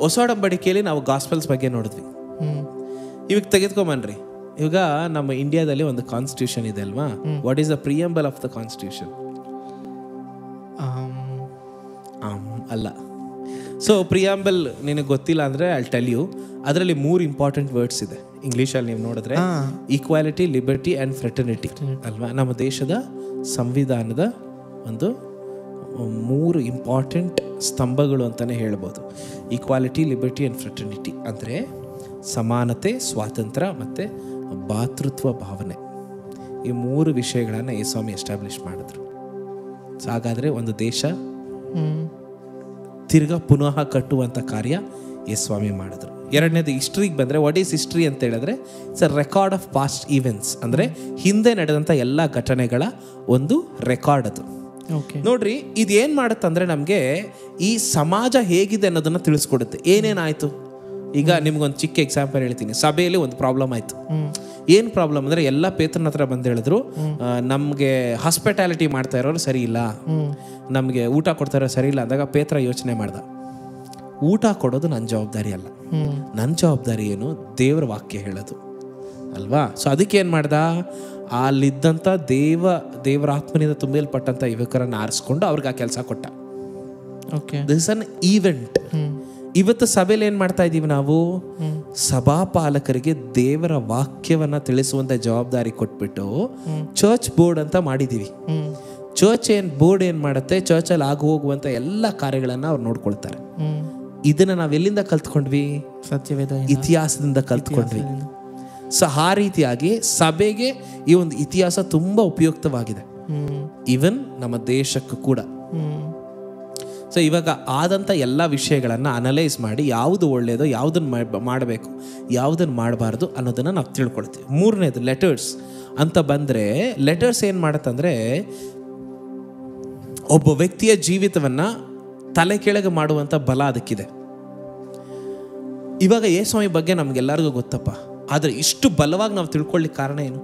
ಹೊಸ ಒಡಂಬಡಿಕೆಯಲ್ಲಿ ನಾವು ಗಾಸ್ಪಲ್ಸ್ ಬಗ್ಗೆ ನೋಡಿದ್ವಿ. ಇವಾಗ ತೆಗೆದುಕೊಂಬನ್ರಿ, ಇವಾಗ ನಮ್ಮ ಇಂಡಿಯಾದಲ್ಲಿ ಒಂದು ಕಾನ್ಸ್ಟಿಟ್ಯೂಷನ್ ಇದೆ ಅಲ್ವಾ? What is the preamble of the constitution? ಅಲ್ಲ. ಸೊ ಪ್ರಿಯಾಂಬಲ್ ನಿನಗೆ ಗೊತ್ತಿಲ್ಲ ಅಂದರೆ ಐ ಟೆಲ್ ಯು, ಅದರಲ್ಲಿ 3 ಇಂಪಾರ್ಟೆಂಟ್ ವರ್ಡ್ಸ್ ಇದೆ ಇಂಗ್ಲೀಷಲ್ಲಿ. ನೀವು ನೋಡಿದ್ರೆ ಈಕ್ವಾಲಿಟಿ, ಲಿಬರ್ಟಿ ಆ್ಯಂಡ್ ಫ್ರೆಟರ್ನಿಟಿ ಅಲ್ವಾ? ನಮ್ಮ ದೇಶದ ಸಂವಿಧಾನದ ಒಂದು 3 ಇಂಪಾರ್ಟೆಂಟ್ ಸ್ತಂಭಗಳು ಅಂತಲೇ ಹೇಳ್ಬೋದು. ಈಕ್ವಾಲಿಟಿ, ಲಿಬರ್ಟಿ ಆ್ಯಂಡ್ ಫ್ರೆಟರ್ನಿಟಿ ಅಂದರೆ ಸಮಾನತೆ, ಸ್ವಾತಂತ್ರ್ಯ ಮತ್ತು ಭಾತೃತ್ವ ಭಾವನೆ. ಈ 3 ವಿಷಯಗಳನ್ನು ಯೇಸು ಸ್ವಾಮಿ ಎಸ್ಟಾಬ್ಲಿಷ್ ಮಾಡಿದ್ರು. ಸೊ ಹಾಗಾದರೆ ಒಂದು ದೇಶ ತಿರ್ಗಾ ಪುನಃ ಕಟ್ಟುವಂಥ ಕಾರ್ಯ ಯೇಸು ಸ್ವಾಮಿ ಮಾಡಿದ್ರು. ಎರಡನೇದು, ಹಿಸ್ಟ್ರಿಗೆ ಬಂದರೆ, ವಾಟ್ ಈಸ್ ಹಿಸ್ಟ್ರಿ ಅಂತ ಹೇಳಿದ್ರೆ it's a record of past events. ಅಂದರೆ ಹಿಂದೆ ನಡೆದಂಥ ಎಲ್ಲ ಘಟನೆಗಳ ಒಂದು ರೆಕಾರ್ಡ್ ಅದು. ನೋಡ್ರಿ, ಇದು ಏನು ಮಾಡುತ್ತೆ ಅಂದರೆ ನಮಗೆ ಈ ಸಮಾಜ ಹೇಗಿದೆ ಅನ್ನೋದನ್ನು ತಿಳಿಸ್ಕೊಡುತ್ತೆ. ಏನೇನಾಯಿತು, ಈಗ ನಿಮ್ಗೊಂದು ಚಿಕ್ಕ ಎಕ್ಸಾಂಪಲ್ ಹೇಳ್ತೀನಿ. ಸಭೆಯಲ್ಲಿ ಒಂದು ಪ್ರಾಬ್ಲಮ್ ಆಯಿತು. ಏನು ಪ್ರಾಬ್ಲಮ್ ಅಂದರೆ, ಎಲ್ಲ ಪೇತ್ರನ ಹತ್ರ ಬಂದು ಹೇಳಿದ್ರು, ನಮಗೆ ಹಾಸ್ಪಿಟಾಲಿಟಿ ಮಾಡ್ತಾ ಇರೋರು ಸರಿ ಇಲ್ಲ, ನಮಗೆ ಊಟ ಕೊಡ್ತಾ ಇರೋರು ಸರಿ ಇಲ್ಲ ಅಂದಾಗ ಪೇತ್ರ ಯೋಚನೆ ಮಾಡ್ದ, ಊಟ ಕೊಡೋದು ನನ್ನ ಜವಾಬ್ದಾರಿ ಅಲ್ಲ, ನನ್ನ ಜವಾಬ್ದಾರಿ ಏನು? ದೇವರ ವಾಕ್ಯ ಹೇಳೋದು ಅಲ್ವಾ? ಸೊ ಅದಕ್ಕೆ ಏನು ಮಾಡ್ದ, ಅಲ್ಲಿದ್ದಂಥ ದೇವರ ಆತ್ಮನಿಂದ ತುಂಬಲ್ಪಟ್ಟಂಥ ಯುವಕರನ್ನು ಆರಿಸ್ಕೊಂಡು ಅವ್ರಿಗೆ ಆ ಕೆಲಸ ಕೊಟ್ಟ. This is an event. ಇವತ್ತು ಸಭೆಯಲ್ಲಿ ಏನ್ ಮಾಡ್ತಾ ಇದೀವಿ ನಾವು? ಸಭಾಪಾಲಕರಿಗೆ ದೇವರ ವಾಕ್ಯವನ್ನ ತಿಳಿಸುವಂತ ಜವಾಬ್ದಾರಿ ಕೊಟ್ಬಿಟ್ಟು ಚರ್ಚ್ ಬೋರ್ಡ್ ಅಂತ ಮಾಡಿದೀವಿ. ಚರ್ಚ್ ಬೋರ್ಡ್ ಏನ್ ಮಾಡುತ್ತೆ, ಚರ್ಚ್ ಅಲ್ಲಿ ಆಗು ಹೋಗುವಂತ ಎಲ್ಲ ಕಾರ್ಯಗಳನ್ನ ಅವ್ರು ನೋಡ್ಕೊಳ್ತಾರೆ. ಇದನ್ನ ನಾವ್ ಎಲ್ಲಿಂದ ಕಲ್ತ್ಕೊಂಡ್ವಿ? ಸತ್ಯವೇದ, ಇತಿಹಾಸದಿಂದ ಕಲ್ತ್ಕೊಂಡ್ವಿ. ಸೊ ಆ ರೀತಿಯಾಗಿ ಸಭೆಗೆ ಈ ಒಂದು ಇತಿಹಾಸ ತುಂಬಾ ಉಪಯುಕ್ತವಾಗಿದೆ, ಈವನ್ ನಮ್ಮ ದೇಶಕ್ಕೂ ಕೂಡ. ಸೊ ಇವಾಗ ಆದಂಥ ಎಲ್ಲ ವಿಷಯಗಳನ್ನು ಅನಲೈಸ್ ಮಾಡಿ ಯಾವುದು ಒಳ್ಳೆಯದೋ, ಯಾವುದನ್ನು ಮಾಡಬೇಕು, ಯಾವುದನ್ನು ಮಾಡಬಾರ್ದು ಅನ್ನೋದನ್ನು ನಾವು ತಿಳ್ಕೊಳ್ತೀವಿ. ಮೂರನೇದು ಲೆಟರ್ಸ್ ಅಂತ ಬಂದರೆ, ಲೆಟರ್ಸ್ ಏನು ಮಾಡುತ್ತಂದರೆ ಒಬ್ಬ ವ್ಯಕ್ತಿಯ ಜೀವಿತವನ್ನು ತಲೆ ಕೆಳಗೆ ಮಾಡುವಂಥ ಬಲ ಅದಕ್ಕಿದೆ. ಇವಾಗ ಯೇಸು ಸ್ವಾಮಿ ಬಗ್ಗೆ ನಮಗೆಲ್ಲರಿಗೂ ಗೊತ್ತಪ್ಪ, ಆದರೆ ಇಷ್ಟು ಬಲವಾಗಿ ನಾವು ತಿಳ್ಕೊಳ್ಳಿಕ್ಕೆ ಕಾರಣ ಏನು?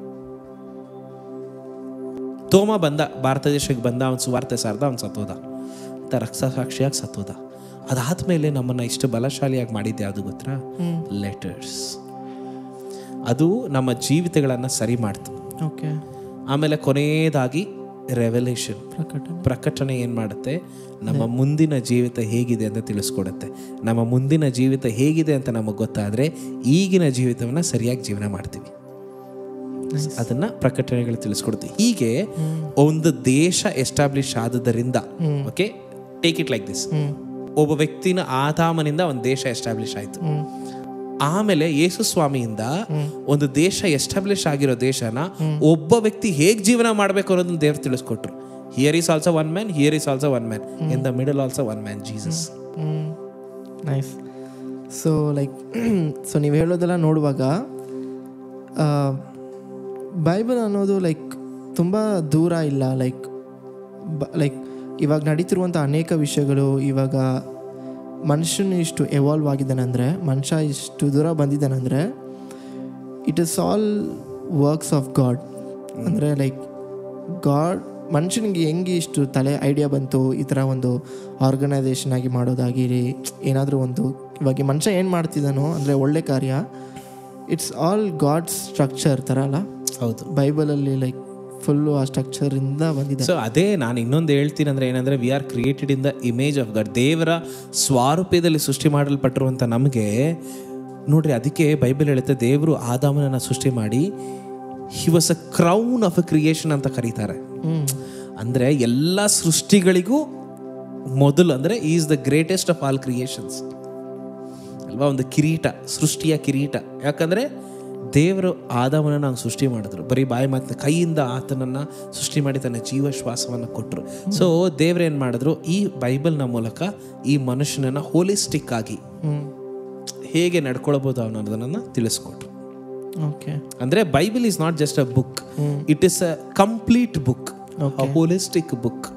ತೋಮ ಬಂದ, ಭಾರತ ದೇಶಕ್ಕೆ ಬಂದ, ಅವನು ಸುವಾರ್ತೆ ಸಾರ್ದ, ಅವನು ಸತ್ತೋದ, ರಕ್ತಸಾಕ್ಷಿಯಾಗಿ ಸತ್ತೋದ. ಅದಾದ್ಮೇಲೆ ನಮ್ಮನ್ನ ಇಷ್ಟು ಬಲಶಾಲಿಯಾಗಿ ಮಾಡಿದ್ದೆ ಯಾವುದು ಗೊತ್ತಾ? ಲೆಟರ್ಸ್. ಅದು ನಮ್ಮ ಜೀವಿತಗಳನ್ನ ಸರಿ ಮಾಡ್ತು. ಆಮೇಲೆ ಕೊನೆಯದಾಗಿ ರೆವಲ್ಯೂಷನ್, ಪ್ರಕಟಣೆ ಏನ್ ಮಾಡುತ್ತೆ? ನಮ್ಮ ಮುಂದಿನ ಜೀವಿತ ಹೇಗಿದೆ ಅಂತ ತಿಳಿಸ್ಕೊಡುತ್ತೆ. ನಮ್ಮ ಮುಂದಿನ ಜೀವಿತ ಹೇಗಿದೆ ಅಂತ ನಮಗೆ ಗೊತ್ತಾದ್ರೆ ಈಗಿನ ಜೀವಿತವನ್ನ ಸರಿಯಾಗಿ ಜೀವನ ಮಾಡ್ತೀವಿ. ಅದನ್ನ ಪ್ರಕಟಣೆಗಳು ತಿಳಿಸ್ಕೊಡುತ್ತೆ. ಹೀಗೆ ಒಂದು ದೇಶ ಎಸ್ಟಾಬ್ಲಿಷ್ ಆದದರಿಂದ, okay, take it like this, ಒಬ್ಬ ವ್ಯಕ್ತಿನ ಆದಾಮನಿಂದ ಒಂದು ದೇಶ ಎಸ್ಟಾಬ್ಲಿಷ್ ಆಯ್ತು. ಆಮೇಲೆ ಯೇಸು ಸ್ವಾಮಿಯಿಂದ ಒಂದು ದೇಶ ಎಸ್ಟಾಬ್ಲಿಷ್ ಆಗಿರೋ ದೇಶನ ಒಬ್ಬ ವ್ಯಕ್ತಿ ಹೇಗ್ ಜೀವನ ಮಾಡ್ಬೇಕು ಅನ್ನೋದನ್ನ ದೇವ್ರು ತಿಳಿಸ್ಕೊಟ್ರು. Here is also one man, here is also one man, in the middle also one man, Jesus. Nice. So like so ನೀವು ಹೇಳೋದೆಲ್ಲ ನೋಡುವಾಗ ಬೈಬಲ್ ಅನ್ನೋದು ಲೈಕ್ ತುಂಬ ದೂರ ಇಲ್ಲ. ಲೈಕ್ ಇವಾಗ ನಡೀತಿರುವಂಥ ಅನೇಕ ವಿಷಯಗಳು, ಇವಾಗ ಮನುಷ್ಯನು ಇಷ್ಟು ಎವಾಲ್ವ್ ಆಗಿದ್ದಾನೆ ಅಂದರೆ, ಮನುಷ್ಯ ಇಷ್ಟು ದೂರ ಬಂದಿದ್ದಾನೆಂದರೆ it is all works of God. ಅಂದರೆ ಲೈಕ್ ಗಾಡ್ ಮನುಷ್ಯನಿಗೆ ಹೆಂಗೆ ಇಷ್ಟು ತಲೆ ಐಡಿಯಾ ಬಂತು ಈ ಥರ ಒಂದು ಆರ್ಗನೈಸೇಷನ್ ಆಗಿ ಮಾಡೋದಾಗಿರಿ, ಏನಾದರೂ ಒಂದು ಇವಾಗ ಮನುಷ್ಯ ಏನು ಮಾಡ್ತಿದ್ದಾನೋ ಅಂದರೆ ಒಳ್ಳೆ ಕಾರ್ಯ, ಇಟ್ಸ್ ಆಲ್ ಗಾಡ್ಸ್ ಸ್ಟ್ರಕ್ಚರ್ ಥರ ಅಲ್ಲ. ಹೌದು, ಬೈಬಲಲ್ಲಿ ಲೈಕ್ ಫುಲ್ಲು ಆ ಸ್ಟ್ರಕ್ಚರಿಂದ ಬಂದಿದೆ. ಸೊ ಅದೇ ನಾನು ಇನ್ನೊಂದು ಹೇಳ್ತೀನಿ ಅಂದರೆ ಏನಂದರೆ, we are created in the image of god. ದೇವರ ಸ್ವಾರೂಪ್ಯದಲ್ಲಿ ಸೃಷ್ಟಿ ಮಾಡಲ್ಪಟ್ಟಿರುವಂಥ ನಮಗೆ ನೋಡ್ರಿ, ಅದಕ್ಕೆ ಬೈಬಲ್ ಹೇಳುತ್ತೆ ದೇವರು ಆದಾಮನನ್ನು ಸೃಷ್ಟಿ ಮಾಡಿ he was a crown of a creation ಅಂತ ಕರೀತಾರೆ. ಅಂದರೆ ಎಲ್ಲ ಸೃಷ್ಟಿಗಳಿಗೂ ಮೊದಲು ಅಂದರೆ is the greatest of all creations ಅಲ್ವಾ, ಒಂದು ಕಿರೀಟ, ಸೃಷ್ಟಿಯ ಕಿರೀಟ. ಯಾಕಂದರೆ ದೇವರು ಆದಾಮನನ್ನು ಹಂಗೆ ಸೃಷ್ಟಿ ಮಾಡಿದ್ರು, ಬರೀ ಬಾಯಿ ಮಾತಿನ ಕೈಯಿಂದ ಆತನನ್ನು ಸೃಷ್ಟಿ ಮಾಡಿ ತನ್ನ ಜೀವ ಶ್ವಾಸವನ್ನು ಕೊಟ್ಟರು. ಸೊ ದೇವ್ರೇನು ಮಾಡಿದ್ರು, ಈ ಬೈಬಲ್ನ ಮೂಲಕ ಈ ಮನುಷ್ಯನನ್ನು ಹೋಲಿಸ್ಟಿಕ್ ಆಗಿ ಹೇಗೆ ನಡ್ಕೊಳ್ಬೋದು ಅನ್ನೋದನ್ನು ತಿಳಿಸ್ಕೊಟ್ರು. ಓಕೆ, ಅಂದರೆ Bible is not just a book, it is a complete book, a holistic book.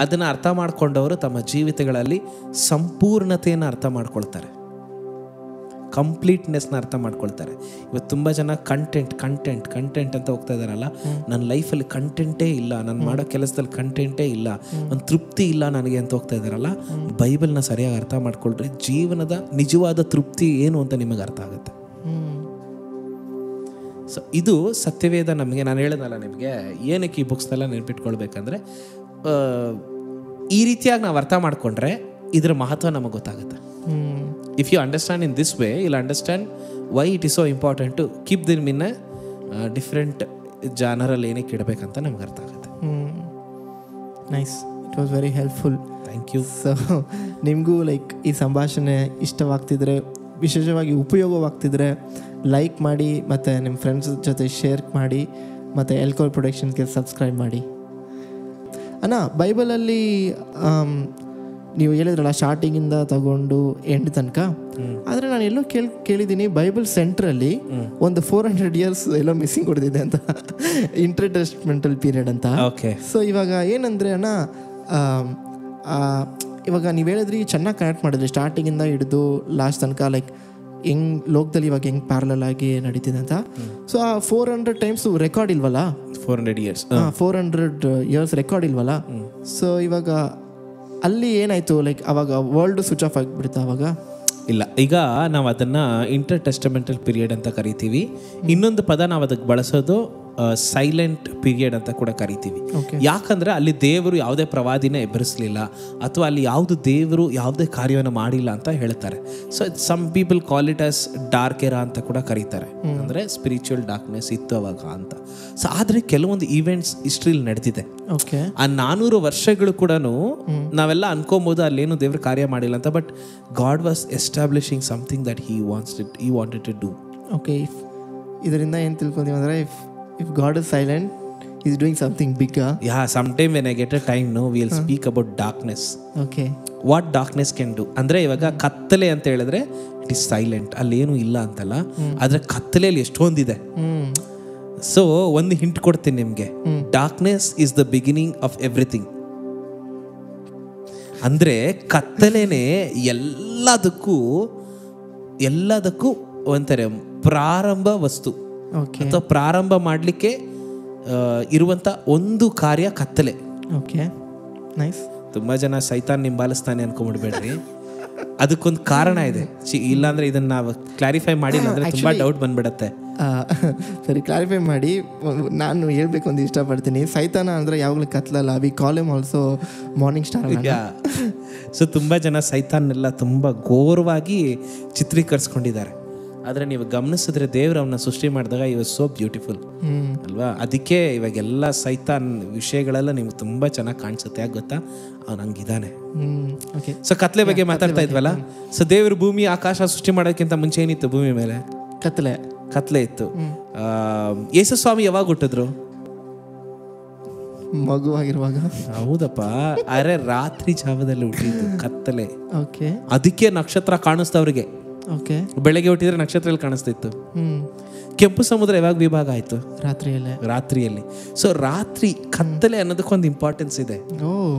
ಅದನ್ನು ಅರ್ಥ ಮಾಡ್ಕೊಂಡವರು ತಮ್ಮ ಜೀವಿತಗಳಲ್ಲಿ ಸಂಪೂರ್ಣತೆಯನ್ನು ಅರ್ಥ ಮಾಡ್ಕೊಳ್ತಾರೆ, ಕಂಪ್ಲೀಟ್ನೆಸ್ನ ಅರ್ಥ ಮಾಡ್ಕೊಳ್ತಾರೆ. ಇವತ್ತು ತುಂಬ ಜನ ಕಂಟೆಂಟ್ ಅಂತ ಹೋಗ್ತಾ ಇದ್ದಾರಲ್ಲ, ನನ್ನ ಲೈಫಲ್ಲಿ ಕಂಟೆಂಟೇ ಇಲ್ಲ, ನಾನು ಮಾಡೋ ಕೆಲಸದಲ್ಲಿ ಕಂಟೆಂಟೇ ಇಲ್ಲ, ಒಂದು ತೃಪ್ತಿ ಇಲ್ಲ ನನಗೆ ಅಂತ ಹೋಗ್ತಾ ಇದ್ದಾರಲ್ಲ, ಬೈಬಲ್ನ ಸರಿಯಾಗಿ ಅರ್ಥ ಮಾಡ್ಕೊಳ್ರಿ, ಜೀವನದ ನಿಜವಾದ ತೃಪ್ತಿ ಏನು ಅಂತ ನಿಮಗೆ ಅರ್ಥ ಆಗುತ್ತೆ. ಸೊ ಇದು ಸತ್ಯವೇದ ನಮಗೆ, ನಾನು ಹೇಳಿದ್ನಲ್ಲ ನಿಮಗೆ, ಏನಕ್ಕೆ ಈ ಬುಕ್ಸ್ನೆಲ್ಲ ನೆನ್ಪಿಟ್ಕೊಳ್ಬೇಕಂದ್ರೆ ಈ ರೀತಿಯಾಗಿ ನಾವು ಅರ್ಥ ಮಾಡಿಕೊಂಡ್ರೆ ಇದರ ಮಹತ್ವ ನಮಗೆ ಗೊತ್ತಾಗುತ್ತೆ. If you understand in this way, you'll understand why it is so important to keep them in a different genre ಏನಕ್ಕೆ ಇಡಬೇಕಂತ ನಮ್ಗೆ ಅರ್ಥ ಆಗುತ್ತೆ. Nice, it was very helpful. Thank you. So ನಿಮಗೂ ಲೈಕ್ ಈ ಸಂಭಾಷಣೆ ಇಷ್ಟವಾಗ್ತಿದ್ರೆ, ವಿಶೇಷವಾಗಿ ಉಪಯೋಗವಾಗ್ತಿದ್ರೆ ಲೈಕ್ ಮಾಡಿ, ಮತ್ತು ನಿಮ್ಮ ಫ್ರೆಂಡ್ಸ್ ಜೊತೆ ಶೇರ್ ಮಾಡಿ, ಮತ್ತು ಎಲ್ಕೋಲ್ ಪ್ರೊಡಕ್ಷನ್ಸ್ಗೆ ಸಬ್ಸ್ಕ್ರೈಬ್ ಮಾಡಿ. ಅಣ್ಣ, ಬೈಬಲಲ್ಲಿ ನೀವು ಹೇಳಿದ್ರಲ್ಲ ಸ್ಟಾರ್ಟಿಂಗಿಂದ ತಗೊಂಡು ಎಂಡ್ ತನಕ, ಆದರೆ ನಾನು ಎಲ್ಲೋ ಕೇಳಿದ್ದೀನಿ ಬೈಬಲ್ ಸೆಂಟ್ರಲ್ಲಿ ಒಂದು 400 years ಎಲ್ಲೋ ಮಿಸ್ಸಿಂಗ್ ಕೊಡ್ತಿದೆ ಅಂತ, ಇಂಟರ್ಟೆಸ್ಟ್ಮೆಂಟಲ್ ಪೀರಿಯಡ್ ಅಂತ. ಓಕೆ. ಸೊ ಇವಾಗ ಏನಂದರೆ ಅಣ್ಣ, ಇವಾಗ ನೀವು ಹೇಳಿದ್ರಿ ಚೆನ್ನಾಗಿ ಕನೆಕ್ಟ್ ಮಾಡಿದ್ರಿ, ಸ್ಟಾರ್ಟಿಂಗಿಂದ ಹಿಡಿದು ಲಾಸ್ಟ್ ತನಕ, ಲೈಕ್ ಹೆಂಗ್ ಲೋಕದಲ್ಲಿ ಇವಾಗ ಹೆಂಗ್ ಪ್ಯಾರಲಲ್ ಆಗಿ ನಡೀತಿದೆ ಅಂತ. ಸೊ ಆ 400 times ರೆಕಾರ್ಡ್ ಇಲ್ವಲ್ಲ, 400 years 400 years ರೆಕಾರ್ಡ್ ಇಲ್ವಲ್ಲ. ಸೊ ಇವಾಗ ಅಲ್ಲಿ ಏನಾಯ್ತು, ಲೈಕ್ ಅವಾಗ ವರ್ಲ್ಡ್ ಸ್ವಿಚ್ ಆಫ್ ಆಗಿಬಿಡ್ತಾ ಅವಾಗ? ಇಲ್ಲ, ಈಗ ನಾವು ಅದನ್ನು ಇಂಟರ್ ಟೆಸ್ಟಮೆಂಟಲ್ ಪೀರಿಯಡ್ ಅಂತ ಕರಿತೀವಿ. ಇನ್ನೊಂದು ಪದ ನಾವು ಅದಕ್ಕೆ ಬಳಸೋದು ಸೈಲೆಂಟ್ ಪೀರಿಯಡ್ ಅಂತ ಕೂಡ ಕರಿತೀವಿ. ಯಾಕಂದರೆ ಅಲ್ಲಿ ದೇವರು ಯಾವುದೇ ಪ್ರವಾದಿನ ಎಬ್ಬರಿಸಲಿಲ್ಲ, ಅಥವಾ ಅಲ್ಲಿ ಯಾವುದು ದೇವರು ಯಾವುದೇ ಕಾರ್ಯವನ್ನು ಮಾಡಿಲ್ಲ ಅಂತ ಹೇಳ್ತಾರೆ. So some people call it as dark era ಅಂತ ಕೂಡ ಕರೀತಾರೆ, ಅಂದರೆ ಸ್ಪಿರಿಚುವಲ್ ಡಾರ್ಕ್ನೆಸ್ ಇತ್ತು ಅವಾಗ ಅಂತ. ಸೊ ಆದರೆ ಕೆಲವೊಂದು ಈವೆಂಟ್ಸ್ ಹಿಸ್ಟ್ರಿಲಿ ನಡೆದಿದೆ. ಆ 400 ವರ್ಷಗಳು ಕೂಡ ನಾವೆಲ್ಲ ಅನ್ಕೊಬೋದು ಅಲ್ಲೇನು ದೇವ್ರ ಕಾರ್ಯ ಮಾಡಿಲ್ಲ ಅಂತ, but God was establishing something that he wanted to do. Okay, ಇದರಿಂದ ಏನು ತಿಳ್ಕೊಂತೀವಿ ಅಂದರೆ, if God is silent, he is doing something bigger. Yeah, sometime when I get a time, we'll speak about darkness. Okay. What darkness can do. ಅಂದರೆ ಇವಾಗ ಕತ್ತಲೆ ಅಂತ ಹೇಳಿದ್ರೆ ಇಟ್ ಇಸ್ ಸೈಲೆಂಟ್, ಅಲ್ಲೇನು ಇಲ್ಲ ಅಂತಲ್ಲ, ಆದರೆ ಕತ್ತಲೆಯಲ್ಲಿ ಎಷ್ಟೊಂದಿದೆ. ಸೊ ಒಂದು ಹಿಂಟ್ ಕೊಡ್ತೀನಿ ನಿಮಗೆ, darkness is the beginning of everything. ಅಂದರೆ ಕತ್ತಲೆನೇ ಎಲ್ಲದಕ್ಕೂ ಒಂಥರ ಪ್ರಾರಂಭ ವಸ್ತು, ಅಥವಾ ಪ್ರಾರಂಭ ಮಾಡಲಿಕ್ಕೆ ಇರುವಂತ ಒಂದು ಕಾರ್ಯ ಕತ್ತಲೆ. Okay, nice. ತುಂಬಾ ಜನ ಸೈತಾನ್ ನಿಂಬಾಲಿಸ್ತಾನೆ ಅನ್ಕೊಂಡ್ಬಿಡ್ಬೇಡ್ರಿ, ಅದಕ್ಕೊಂದು ಕಾರಣ ಇದೆ. ಇಲ್ಲಾಂದ್ರೆ ಇದನ್ನ ನಾವು ಕ್ಲಾರಿಫೈ ಮಾಡಿಲ್ಲ ಅಂದ್ರೆ ತುಂಬಾ ಡೌಟ್ ಬಂದ್ಬಿಡತ್ತೆ. ಸರಿ, ಕ್ಲಾರಿಫೈ ಮಾಡಿ. ನಾನು ಹೇಳ್ಬೇಕು ಅಂತ ಇಷ್ಟಪಡ್ತೀನಿ, ಸೈತಾನ ಅಂದ್ರೆ ಯಾವಾಗಲೂ ಕತ್ಲಲ್ಲ, we call him also morning star. So ತುಂಬಾ ಜನ ಸೈತಾನ್ನೆಲ್ಲ ತುಂಬಾ ಘೋರವಾಗಿ ಚಿತ್ರೀಕರಿಸ್ಕೊಂಡಿದ್ದಾರೆ. ಆದರೆ ನೀವು ಗಮನಿಸಿದ್ರೆ ದೇವರು ಅವನ್ನ ಸೃಷ್ಟಿ ಮಾಡಿದಾಗ ಇವ್ ಸೋ ಬ್ಯೂಟಿಫುಲ್ ಅಲ್ವಾ. ಅದಕ್ಕೆ ಇವಾಗೆಲ್ಲ ಸೈತಾನ್ ವಿಷಯಗಳೆಲ್ಲ ನಿಮ್ಗೆ ತುಂಬ ಚೆನ್ನಾಗಿ ಕಾಣಿಸುತ್ತೆ. ಯಾಕೆ ಗೊತ್ತಾ, ಅವ್ನು ಹಂಗಿದ್ದಾನೆ. ಸೊ ಕತ್ಲೆ ಬಗ್ಗೆ ಮಾತಾಡ್ತಾ ಇದ್ವಲ್ಲ. ಸೊ ದೇವರು ಭೂಮಿ ಆಕಾಶ ಸೃಷ್ಟಿ ಮಾಡೋಕ್ಕಿಂತ ಮುಂಚೆ ಏನಿತ್ತು ಭೂಮಿ ಮೇಲೆ? ಕತ್ಲೆ ಇತ್ತು. ಯೇಸು ಸ್ವಾಮಿ ಯಾವಾಗ ಹುಟ್ಟಿದ್ರು? ಮಗುವಾಗಿರುವಾಗ. ಹೌದಪ್ಪ, ಅರೆ ರಾತ್ರಿ ಜಾವದಲ್ಲಿ ಹುಟ್ಟಿದ್ದು ಕತ್ತಲೆ. ಅದಕ್ಕೆ ನಕ್ಷತ್ರ ಕಾಣಿಸ್ತವ್ರಿಗೆ. ಬೆಳಗ್ಗೆ ಹುಟ್ಟಿದ್ರೆ ನಕ್ಷತ್ರದಲ್ಲಿ ಕಾಣಿಸ್ತಿತ್ತು. ಕೆಂಪು ಸಮುದ್ರ ಯಾವಾಗ ವಿಭಾಗ ಆಯ್ತು? ರಾತ್ರಿಯಲ್ಲಿ. ಸೊ ರಾತ್ರಿ ಕತ್ತಲೆ ಅನ್ನೋದಕ್ಕೊಂದು ಇಂಪಾರ್ಟೆನ್ಸ್ ಇದೆ.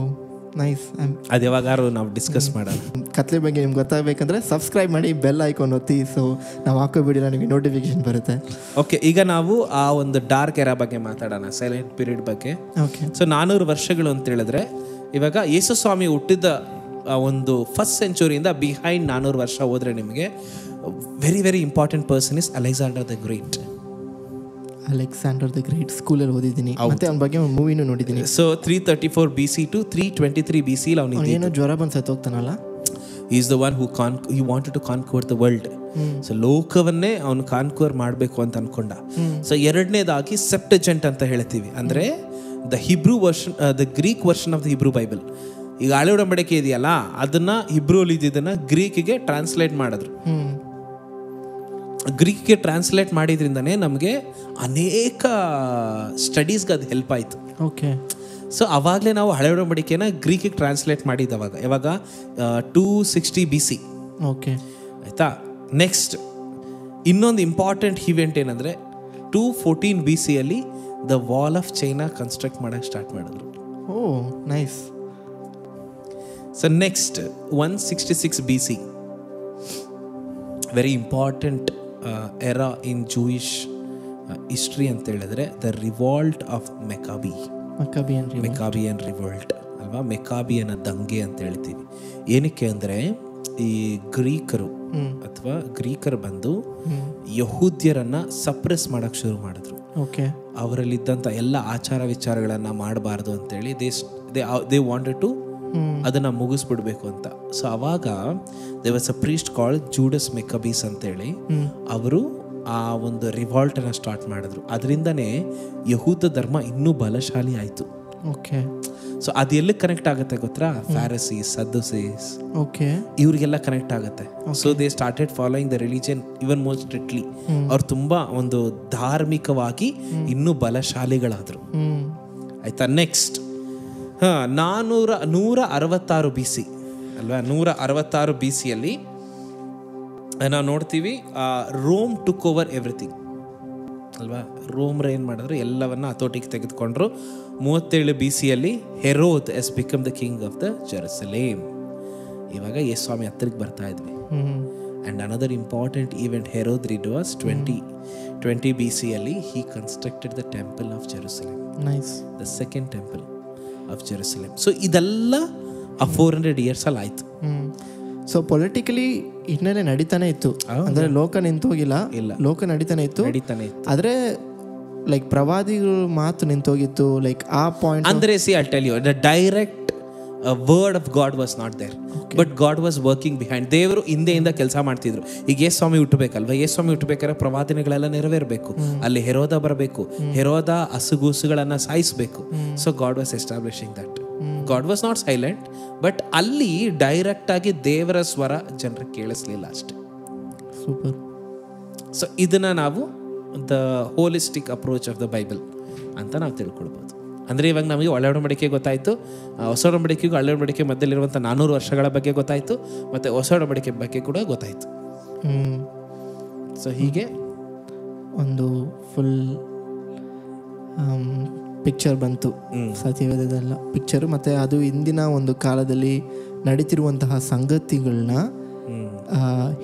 ನೈಸ್. ಅದು ಯಾವಾಗಾರು ನಾವು ಡಿಸ್ಕಸ್ ಮಾಡೋಣ. ಕತ್ಲೆ ಬಗ್ಗೆ ನಿಮ್ಗೆ ಗೊತ್ತಾಗಬೇಕಂದ್ರೆ ಸಬ್ಸ್ಕ್ರೈಬ್ ಮಾಡಿ, ಬೆಲ್ ಐಕಾನ್ ಒತ್ತಿ. ಸೊ ನಾವು ಹಾಕೋ ವಿಡಿಯೋ ನಿಮಗೆ ನೋಟಿಫಿಕೇಶನ್ ಬರುತ್ತೆ. ಓಕೆ, ಈಗ ನಾವು ಆ ಒಂದು ಡಾರ್ಕ್ ಎರಾ ಬಗ್ಗೆ ಮಾತಾಡೋಣ, ಸೈಲೆಂಟ್ ಪೀರಿಯಡ್ ಬಗ್ಗೆ. ಸೊ 400 ವರ್ಷಗಳು ಅಂತ ಹೇಳಿದ್ರೆ, ಇವಾಗ ಯೇಸು ಸ್ವಾಮಿ ಹುಟ್ಟಿದ ಒಂದು ಫಸ್ಟ್ ಸೆಂಚುರಿಯಿಂದ ಬಿಹೈಂಡ್ 400 ವರ್ಷ ಹೋದ್ರೆ ನಿಮಗೆ very very important person is Alexander the great. Alexander the great ಸ್ಕೂಲಲ್ಲಿ ಓದಿದ್ದೀನಿ, ಮತ್ತೆ ಅವನ ಬಗ್ಗೆ ಒಂದು ಮೂವಿನೂ ನೋಡಿದ್ದೀನಿ. ಸೊ 334 BC to 323 BC ಅವನೇನೋ ಜ್ವರ ಬಂದು ಸತ್ತೋಗ್ತಾನಲ್ಲ. He is the one who wanted to conquer the world. So ಲೋಕವನ್ನೇ ಅವನು ಕಾನ್ಕ್ವರ್ ಮಾಡಬೇಕು ಅಂತ ಅನ್ಕೊಂಡ. ಸೊ ಎರಡನೇದಾಗಿ ಸೆಪ್ಟಜೆಂಟ್ ಅಂತ ಹೇಳ್ತೀವಿ, ಅಂದ್ರೆ the Hebrew version, the Greek version of the Hebrew Bible. ಈಗ ಹಳೆ ಒಡಂಬಡಿಕೆ ಇದೆಯಲ್ಲ, ಅದನ್ನ ಹಿಬ್ರೂಲಿ ಇದ್ದಿದ್ದನ್ನ ಗ್ರೀಕ್ಗೆ ಟ್ರಾನ್ಸ್ಲೇಟ್ ಮಾಡಿದ್ರು. ಗ್ರೀಕ್ಗೆ ಟ್ರಾನ್ಸ್ಲೇಟ್ ಮಾಡಿದ್ರಿಂದನೇ ನಮಗೆ ಅನೇಕ ಸ್ಟಡೀಸ್ಗೆ ಅದು ಹೆಲ್ಪ್ ಆಯಿತು. ಸೊ ಅವಾಗಲೇ ನಾವು ಹಳೆ ಒಡಂಬಡಿಕೆನ ಗ್ರೀಕಿಗೆ ಟ್ರಾನ್ಸ್ಲೇಟ್ ಮಾಡಿದ್ದವಾಗ ಯಾವಾಗ 260 BC. ಆಯಿತಾ. ನೆಕ್ಸ್ಟ್ ಇನ್ನೊಂದು ಇಂಪಾರ್ಟೆಂಟ್ ಇವೆಂಟ್ ಏನಂದರೆ 214 BCಯಲ್ಲಿ the wall of China construct ಮಾಡೋಕ್ಕೆ ಸ್ಟಾರ್ಟ್ ಮಾಡಿದ್ರು. Nice. So next 166 BC, very important era in Jewish history ಅಂತ ಹೇಳಿದ್ರೆ the revolt of Maccabean revolt ಅಲ್ವಾ. ಮೆಕಾಬಿಯನ್ ದಂಗೆ ಅಂತ ಹೇಳ್ತೀವಿ. ಏನಕ್ಕೆ ಅಂದರೆ ಈ ಗ್ರೀಕರು ಅಥವಾ ಗ್ರೀಕರು ಬಂದು ಯಹೂದ್ಯರನ್ನ ಸಪ್ರೆಸ್ ಮಾಡಕ್ ಶುರು ಮಾಡಿದ್ರು. ಅವರಲ್ಲಿದ್ದಂಥ ಎಲ್ಲ ಆಚಾರ ವಿಚಾರಗಳನ್ನ ಮಾಡಬಾರ್ದು ಅಂತೇಳಿ ದೇ ವಾಂಟೆಡ್ ಟು ಅದನ್ನ ಮುಗಿಸ್ಬಿಡ್ಬೇಕು ಅಂತ. ಸೊ ಅವಾಗ they was a priest called Judas Maccabeus ಅಂತೇಳಿ ಅವರು ಆ ಒಂದು ರಿವಾಲ್ಟ್ ಅನ್ನ ಸ್ಟಾರ್ಟ್ ಮಾಡಿದ್ರು. ಅದರಿಂದನೇ ಯಹೂದ ಧರ್ಮ ಇನ್ನೂ ಬಲಶಾಲಿ ಆಯ್ತು. ಸೊ ಅದು ಎಲ್ಲಿ ಕನೆಕ್ಟ್ ಆಗುತ್ತೆ ಗೊತ್ತಾ? ಫ್ಯಾರಸೀಸ್, ಸದ್ದುಸೀಸ್, ಇವ್ರಿಗೆಲ್ಲ ಕನೆಕ್ಟ್ ಆಗುತ್ತೆ. So they started following the religion even more strictly. ಅವ್ರು ತುಂಬಾ ಒಂದು ಧಾರ್ಮಿಕವಾಗಿ ಇನ್ನೂ ಬಲಶಾಲಿಗಳಾದ್ರು. ಆಯ್ತಾ. ನೆಕ್ಸ್ಟ್ 166 BC ಅಲ್ವಾ. 166 BCಯಲ್ಲಿ ನಾವು ನೋಡ್ತೀವಿ ರೋಮ್ ಟುಕ್ ಓವರ್ ಎವ್ರಿಥಿಂಗ್ ಅಲ್ವಾ. ರೋಮ್ರು ಏನು ಮಾಡಿದ್ರು, ಎಲ್ಲವನ್ನ ಹತೋಟಿಗೆ ತೆಗೆದುಕೊಂಡ್ರು. 37 BCಯಲ್ಲಿ Herod as become the king of the Jerusalem. ಇವಾಗ ಯೇಸು ಸ್ವಾಮಿ ಹತ್ತಿರಕ್ಕೆ ಬರ್ತಾ ಇದ್ವಿ. And another important event Herod rid was 20 BCಯಲ್ಲಿ he constructed the temple of Jerusalem, the second temple of Jerusalem. So ಇದೆಲ್ಲ 400 years ಅಲ್ಲಿ ಆಯ್ತು. ಸೊ ಪೊಲಿಟಿಕಲಿ ಹಿನ್ನೆಲೆ ನಡೀತಾನೆ ಇತ್ತು, ಅಂದ್ರೆ ಲೋಕ ನಿಂತೋಗಿಲ್ಲ, ಲೋಕ ನಡೀತಾನೆ ಇತ್ತು. ಆದ್ರೆ ಲೈಕ್ ಪ್ರವಾದಿಗಳು ಮಾತು ನಿಂತೋಗಿತ್ತು. ಲೈಕ್ ಆ ಪಾಯಿಂಟ್ ಅಂದ್ರೆ see I tell you the direct word of God was not there, but God was working behind. ದೇವರು ಹಿಂದೆಯಿಂದ ಕೆಲಸ ಮಾಡ್ತಿದ್ರು. ಈಗ ಯೇಸು ಸ್ವಾಮಿ ಹುಟ್ಟಬೇಕಲ್ವಾ, ಯೇಸು ಸ್ವಾಮಿ ಹುಟ್ಟಬೇಕಾದ್ರೆ ಪ್ರವಾದನೆಗಳೆಲ್ಲ ನೆರವೇರಬೇಕು. ಅಲ್ಲಿ ಹೆರೋದ ಬರಬೇಕು, ಹೆರೋದ ಹಸುಗೂಸುಗಳನ್ನ ಸಾಯಿಸಬೇಕು. So God was establishing that. God was not silent, but ಅಲ್ಲಿ ಡೈರೆಕ್ಟ್ ಆಗಿ ದೇವರ ಸ್ವರ ಜನರಿಗೆ ಕೇಳಿಸ್ಲಿಲ್ಲ ಅಷ್ಟೇ. ಸೂಪರ್. ಸೊ ಇದನ್ನ ನಾವು the holistic approach of the Bible ಅಂತ ನಾವು ತಿಳ್ಕೊಳ್ಬೋದು. ಅಂದರೆ ಇವಾಗ ನಮಗೆ ಹಳೆ ಒಡಂಬಡಿಕೆ ಗೊತ್ತಾಯಿತು, ಹೊಸ ಒಡಂಬಡಿಕೆಗೂ ಹಳೆ ಒಡಂಬಡಿಕೆ ಮಧ್ಯದಲ್ಲಿರುವಂಥ 400 ವರ್ಷಗಳ ಬಗ್ಗೆ ಗೊತ್ತಾಯಿತು, ಮತ್ತು ಹೊಸ ಒಡಂಬಡಿಕೆ ಬಗ್ಗೆ ಕೂಡ ಗೊತ್ತಾಯಿತು. ಸೊ ಹೀಗೆ ಒಂದು ಫುಲ್ ಪಿಕ್ಚರ್ ಬಂತು ಸತ್ಯವೇದದಲ್ಲ ಪಿಕ್ಚರು. ಮತ್ತು ಅದು ಇಂದಿನ ಒಂದು ಕಾಲದಲ್ಲಿ ನಡೀತಿರುವಂತಹ ಸಂಗತಿಗಳನ್ನ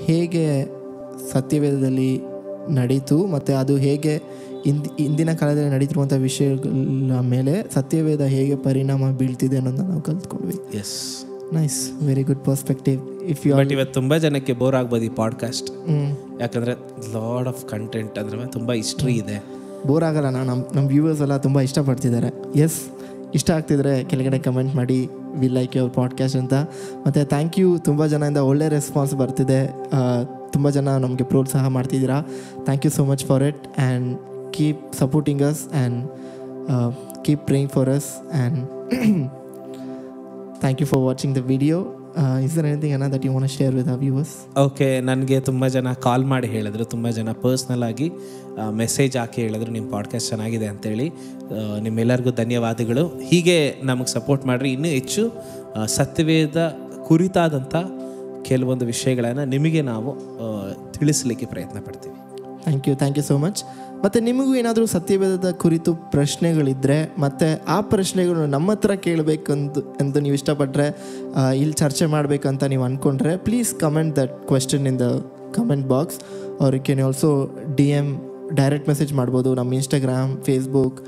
ಹೇಗೆ ಸತ್ಯವೇದದಲ್ಲಿ ನಡೀತು, ಮತ್ತು ಅದು ಹೇಗೆ ಇಂದಿನ ಕಾಲದಲ್ಲಿ ನಡೀತಿರುವಂಥ ವಿಷಯಗಳ ಮೇಲೆ ಸತ್ಯವೇದ ಹೇಗೆ ಪರಿಣಾಮ ಬೀಳ್ತಿದೆ ಅನ್ನೋದನ್ನ ನಾವು ಕಲ್ತ್ಕೊಂಡ್ವಿ. Yes, nice, very good perspective. But ಇವತ್ತು ತುಂಬ ಜನಕ್ಕೆ ಬೋರ್ ಆಗ್ಬೋದು ಈ ಪಾಡ್ಕಾಸ್ಟ್, ಯಾಕಂದರೆ ಲಾಡ್ ಆಫ್ ಕಂಟೆಂಟ್ ಅಂದರೆ ತುಂಬ ಹಿಸ್ಟ್ರಿ ಇದೆ. ಬೋರ್ ಆಗಲ್ಲ. ನಮ್ಮ ವ್ಯೂವರ್ಸ್ ಎಲ್ಲ ತುಂಬ ಇಷ್ಟಪಡ್ತಿದ್ದಾರೆ. ಎಸ್, ಇಷ್ಟ ಆಗ್ತಿದ್ರೆ ಕೆಳಗಡೆ ಕಮೆಂಟ್ ಮಾಡಿ ವಿ ಲೈಕ್ ಯುವರ್ ಪಾಡ್ಕಾಸ್ಟ್ ಅಂತ. ಮತ್ತು ಥ್ಯಾಂಕ್ ಯು, ತುಂಬ ಜನದಿಂದ ಒಳ್ಳೆ ರೆಸ್ಪಾನ್ಸ್ ಬರ್ತಿದೆ. ತುಂಬ ಜನ ನಮಗೆ ಪ್ರೋತ್ಸಾಹ ಮಾಡ್ತಿದ್ದೀರಾ. Thank you so much for it and keep supporting us and keep praying for us and thank you for watching the video. Is there anything ಅನ್ನ that you want to share with our viewers? Okay, ನನಗೆ ತುಂಬ ಜನ ಕಾಲ್ ಮಾಡಿ ಹೇಳಿದ್ರು, ತುಂಬ ಜನ ಪರ್ಸ್ನಲ್ ಆಗಿ ಮೆಸೇಜ್ ಹಾಕಿ ಹೇಳಿದ್ರು ನಿಮ್ಮ ಪಾಡ್ಕಾಸ್ಟ್ ಚೆನ್ನಾಗಿದೆ ಅಂತೇಳಿ. ನಿಮ್ಮೆಲ್ಲರಿಗೂ ಧನ್ಯವಾದಗಳು. ಹೀಗೆ ನಮಗೆ ಸಪೋರ್ಟ್ ಮಾಡಿರಿ. ಇನ್ನೂ ಹೆಚ್ಚು ಸತ್ಯವೇದ ಕುರಿತಾದಂಥ ಕೆಲವೊಂದು ವಿಷಯಗಳನ್ನು ನಿಮಗೆ ನಾವು ತಿಳಿಸಲಿಕ್ಕೆ ಪ್ರಯತ್ನ ಪಡ್ತೀವಿ. Thank you so much. ಮತ್ತು ನಿಮಗೂ ಏನಾದರೂ ಸತ್ಯವೇದದ ಕುರಿತು ಪ್ರಶ್ನೆಗಳಿದ್ದರೆ ಮತ್ತು ಆ ಪ್ರಶ್ನೆಗಳು ನಮ್ಮ ಹತ್ರ ಕೇಳಬೇಕಂತ ನೀವು ಇಷ್ಟಪಟ್ಟರೆ, ಇಲ್ಲಿ ಚರ್ಚೆ ಮಾಡಬೇಕಂತ ನೀವು ಅಂದ್ಕೊಂಡ್ರೆ, please comment that question in the comment box. Or you can also DM direct message ಮಾಡ್ಬೋದು. ನಮ್ಮ ಇನ್ಸ್ಟಾಗ್ರಾಮ್, ಫೇಸ್ಬುಕ್,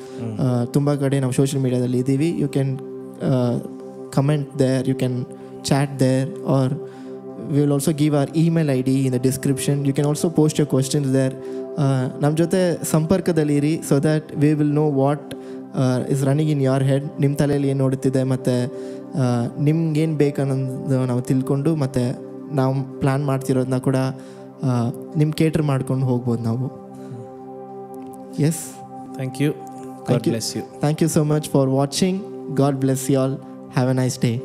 ತುಂಬ ಕಡೆ ನಾವು ಸೋಷಿಯಲ್ ಮೀಡಿಯಾದಲ್ಲಿ ಇದ್ದೀವಿ. You can comment there, you can chat there, or we will also give our email ID in the description. You can also post your questions there. ನಮ್ಮ ಜೊತೆ ಸಂಪರ್ಕದಲ್ಲಿರಿ, so that we will know what is running in your head. ನಿಮ್ಮ ತಲೆಯಲ್ಲಿ ಏನು ನೋಡುತ್ತಿದೆ ಮತ್ತು ನಿಮ್ಗೇನು ಬೇಕನ್ನೋದು ನಾವು ತಿಳ್ಕೊಂಡು ಮತ್ತು ನಾವು ಪ್ಲ್ಯಾನ್ ಮಾಡ್ತಿರೋದನ್ನ ಕೂಡ ನಿಮ್ಮ ಕೇಟರ್ ಮಾಡ್ಕೊಂಡು ಹೋಗ್ಬೋದು ನಾವು. Yes, thank you. God bless you. Thank you so much for watching. God bless you all. Have a nice day.